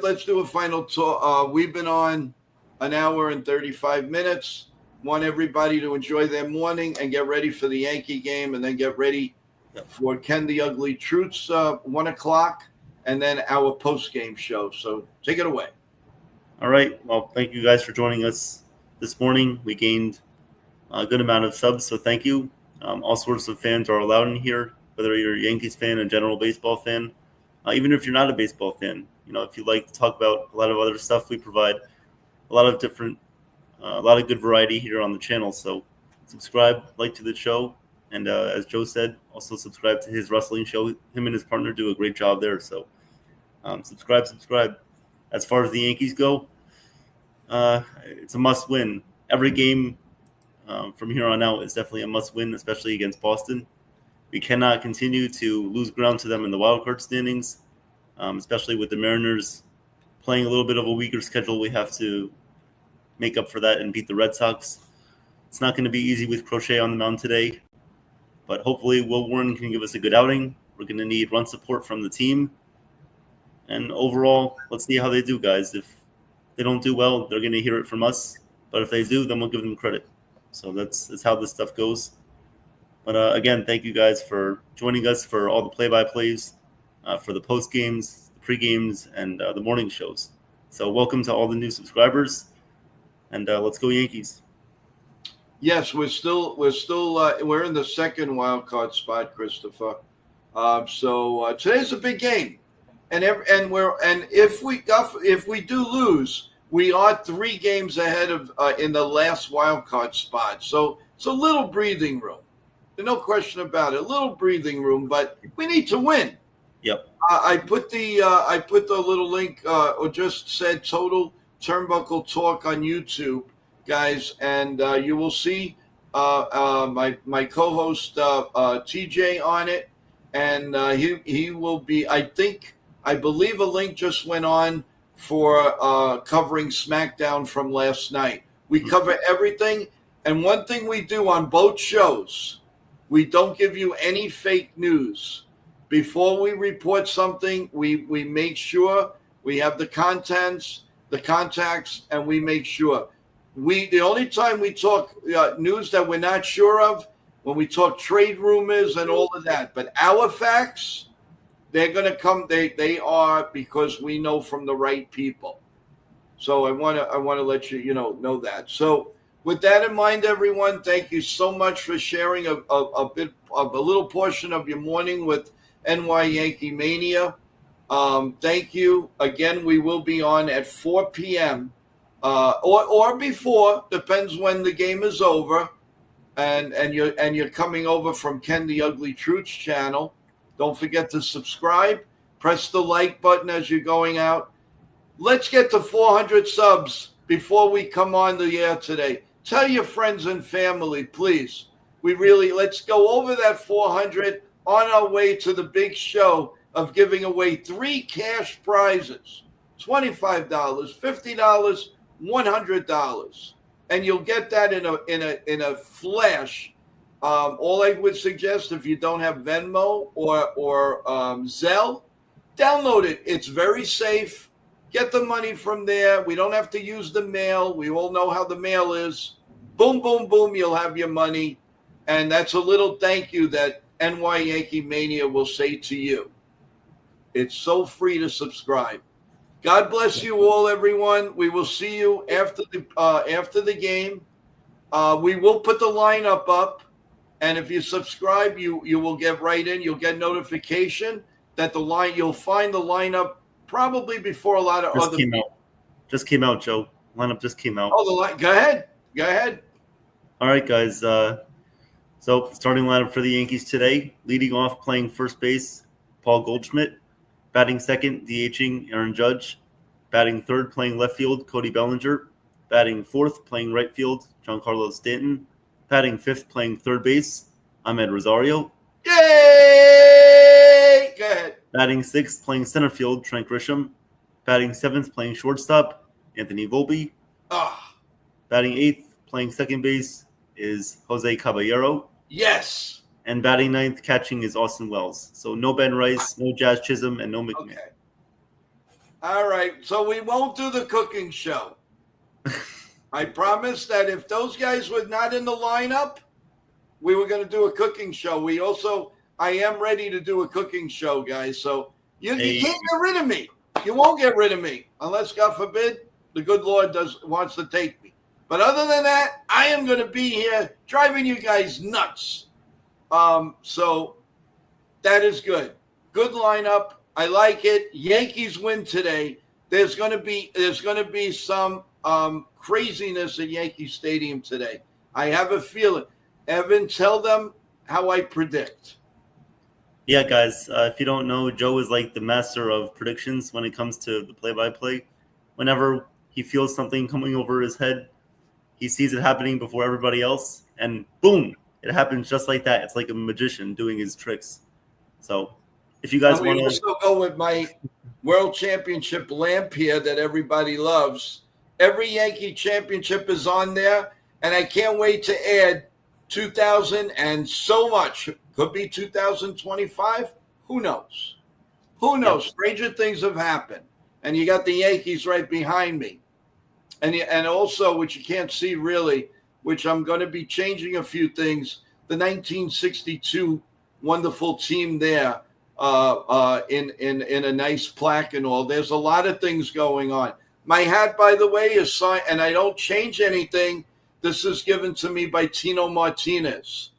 let's do a final talk. We've been on an hour and 35 minutes. Want everybody to enjoy their morning and get ready for the Yankee game, and then get ready for Ken the Ugly Truth's 1 o'clock, and then our post-game show. So take it away. All right. Well, thank you guys for joining us this morning. We gained a good amount of subs, so thank you. All sorts of fans are allowed in here, whether you're a Yankees fan, a general baseball fan, even if you're not a baseball fan. If you like to talk about a lot of other stuff, we provide a lot of different, a lot of good variety here on the channel. So subscribe, like to the show, and as Joe said, also subscribe to his wrestling show. Him and his partner do a great job there. So subscribe. As far as the Yankees go, it's a must-win. Every game from here on out is definitely a must-win, especially against Boston. We cannot continue to lose ground to them in the wild card standings, especially with the Mariners playing a little bit of a weaker schedule. We have to make up for that and beat the Red Sox. It's not going to be easy with Crochet on the mound today, but hopefully Will Warren can give us a good outing. We're going to need run support from the team. And overall, let's see how they do, guys. If they don't do well, they're going to hear it from us. But if they do, then we'll give them credit. So that's how this stuff goes. But again, thank you guys for joining us for all the play-by-plays, for the post-games, the pre-games, and the morning shows. So welcome to all the new subscribers, and let's go Yankees. Yes, we're in the second wild card spot, Christopher. So today's a big game, and if we do lose, we are 3 games ahead of in the last wild card spot. So it's a little breathing room. There's no question about it. A little breathing room, but we need to win. Yep. I put the little link or just said Total Turnbuckle Talk on YouTube, guys, and you will see my co-host TJ on it, and he will be. I believe a link just went on for covering SmackDown from last night. We cover everything, and one thing we do on both shows, we don't give you any fake news. Before we report something, we make sure we have the contacts, and we make sure. The only time we talk news that we're not sure of, when we talk trade rumors and all of that. But our facts, they're going to come. They are, because we know from the right people. So I want to let you know that. So with that in mind, everyone, thank you so much for sharing a little portion of your morning with NY Yankee Mania. Thank you again. We will be on at 4 p.m. Or before, depends when the game is over, and you're coming over from Ken the Ugly Truth's channel. Don't forget to subscribe. Press the like button as you're going out. Let's get to 400 subs before we come on the air today. Tell your friends and family, please. Let's go over that 400 on our way to the big show of giving away 3 cash prizes: $25, $50, $100, and you'll get that in a flash. All I would suggest, if you don't have Venmo or Zelle, download it. It's very safe. Get the money from there. We don't have to use the mail. We all know how the mail is. Boom, boom, boom, you'll have your money. And that's a little thank you that NY Yankee Mania will say to you. It's so free to subscribe. God bless you all, everyone. We will see you after the game. We will put the lineup up, and if you subscribe, you will get right in. You'll get notification that you'll find the lineup probably before a lot of other. Just came out, Joe. Lineup just came out. Oh, go ahead. All right, guys. So, starting lineup for the Yankees today, leading off playing first base, Paul Goldschmidt. Batting second, DHing Aaron Judge. Batting third, playing left field, Cody Bellinger. Batting fourth, playing right field, Giancarlo Stanton. Batting fifth, playing third base, Ahmed Rosario. Yay! Go ahead. Batting sixth, playing center field, Trent Grisham. Batting seventh, playing shortstop, Anthony Volpe. Ah, Batting eighth, playing second base, is Jose Caballero. yes. And batting ninth, catching is Austin Wells. So no Ben Rice, no Jazz Chisholm, and no McMahon. Okay. All right. So we won't do the cooking show. I promised that if those guys were not in the lineup, we were going to do a cooking show. I am ready to do a cooking show, guys. So you can't get rid of me. You won't get rid of me unless, God forbid, the good Lord wants to take me. But other than that, I am going to be here driving you guys nuts. So that is good. Good lineup. I like it. Yankees win today. There's going to be some craziness at Yankee Stadium today. I have a feeling. Evan, tell them how I predict. Yeah, guys, if you don't know, Joe is like the master of predictions when it comes to the play-by-play. Whenever he feels something coming over his head, he sees it happening before everybody else, and boom, it happens just like that. It's like a magician doing his tricks. So if you guys want to also go with my World Championship lamp here that everybody loves. Every Yankee championship is on there, and I can't wait to add 2000 and so much. Could be 2025. Who knows? Who knows? Yep. Stranger things have happened. And you got the Yankees right behind me. And also, which you can't see really, which I'm going to be changing a few things, the 1962 wonderful team there in a nice plaque and all. There's a lot of things going on. My hat, by the way, is signed, and I don't change anything. This is given to me by Tino Martinez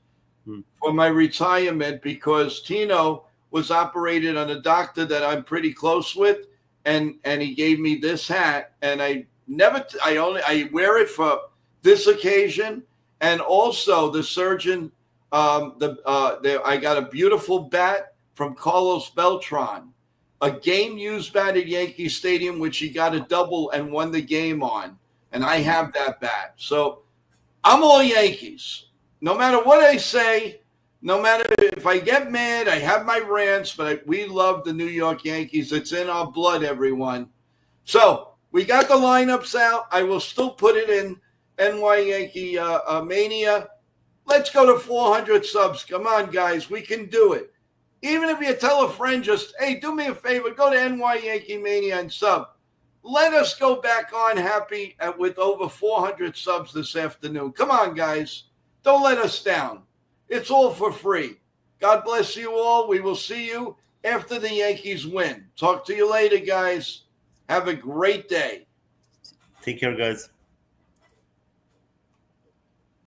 for my retirement, because Tino was operated on a doctor that I'm pretty close with, and he gave me this hat, and I wear it for this occasion, and also the surgeon. I got a beautiful bat from Carlos Beltran, a game-used bat at Yankee Stadium, which he got a double and won the game on, and I have that bat. So I'm all Yankees. No matter what I say, no matter if I get mad, I have my rants, but we love the New York Yankees. It's in our blood, everyone. So we got the lineups out. I will still put it in NY Yankee Mania. Let's go to 400 subs. Come on, guys. We can do it. Even if you tell a friend, just, hey, do me a favor, go to NY Yankee Mania and sub. Let us go back on happy with over 400 subs this afternoon. Come on, guys. Don't let us down. It's all for free. God bless you all. We will see you after the Yankees win. Talk to you later, guys. Have a great day. Take care, guys.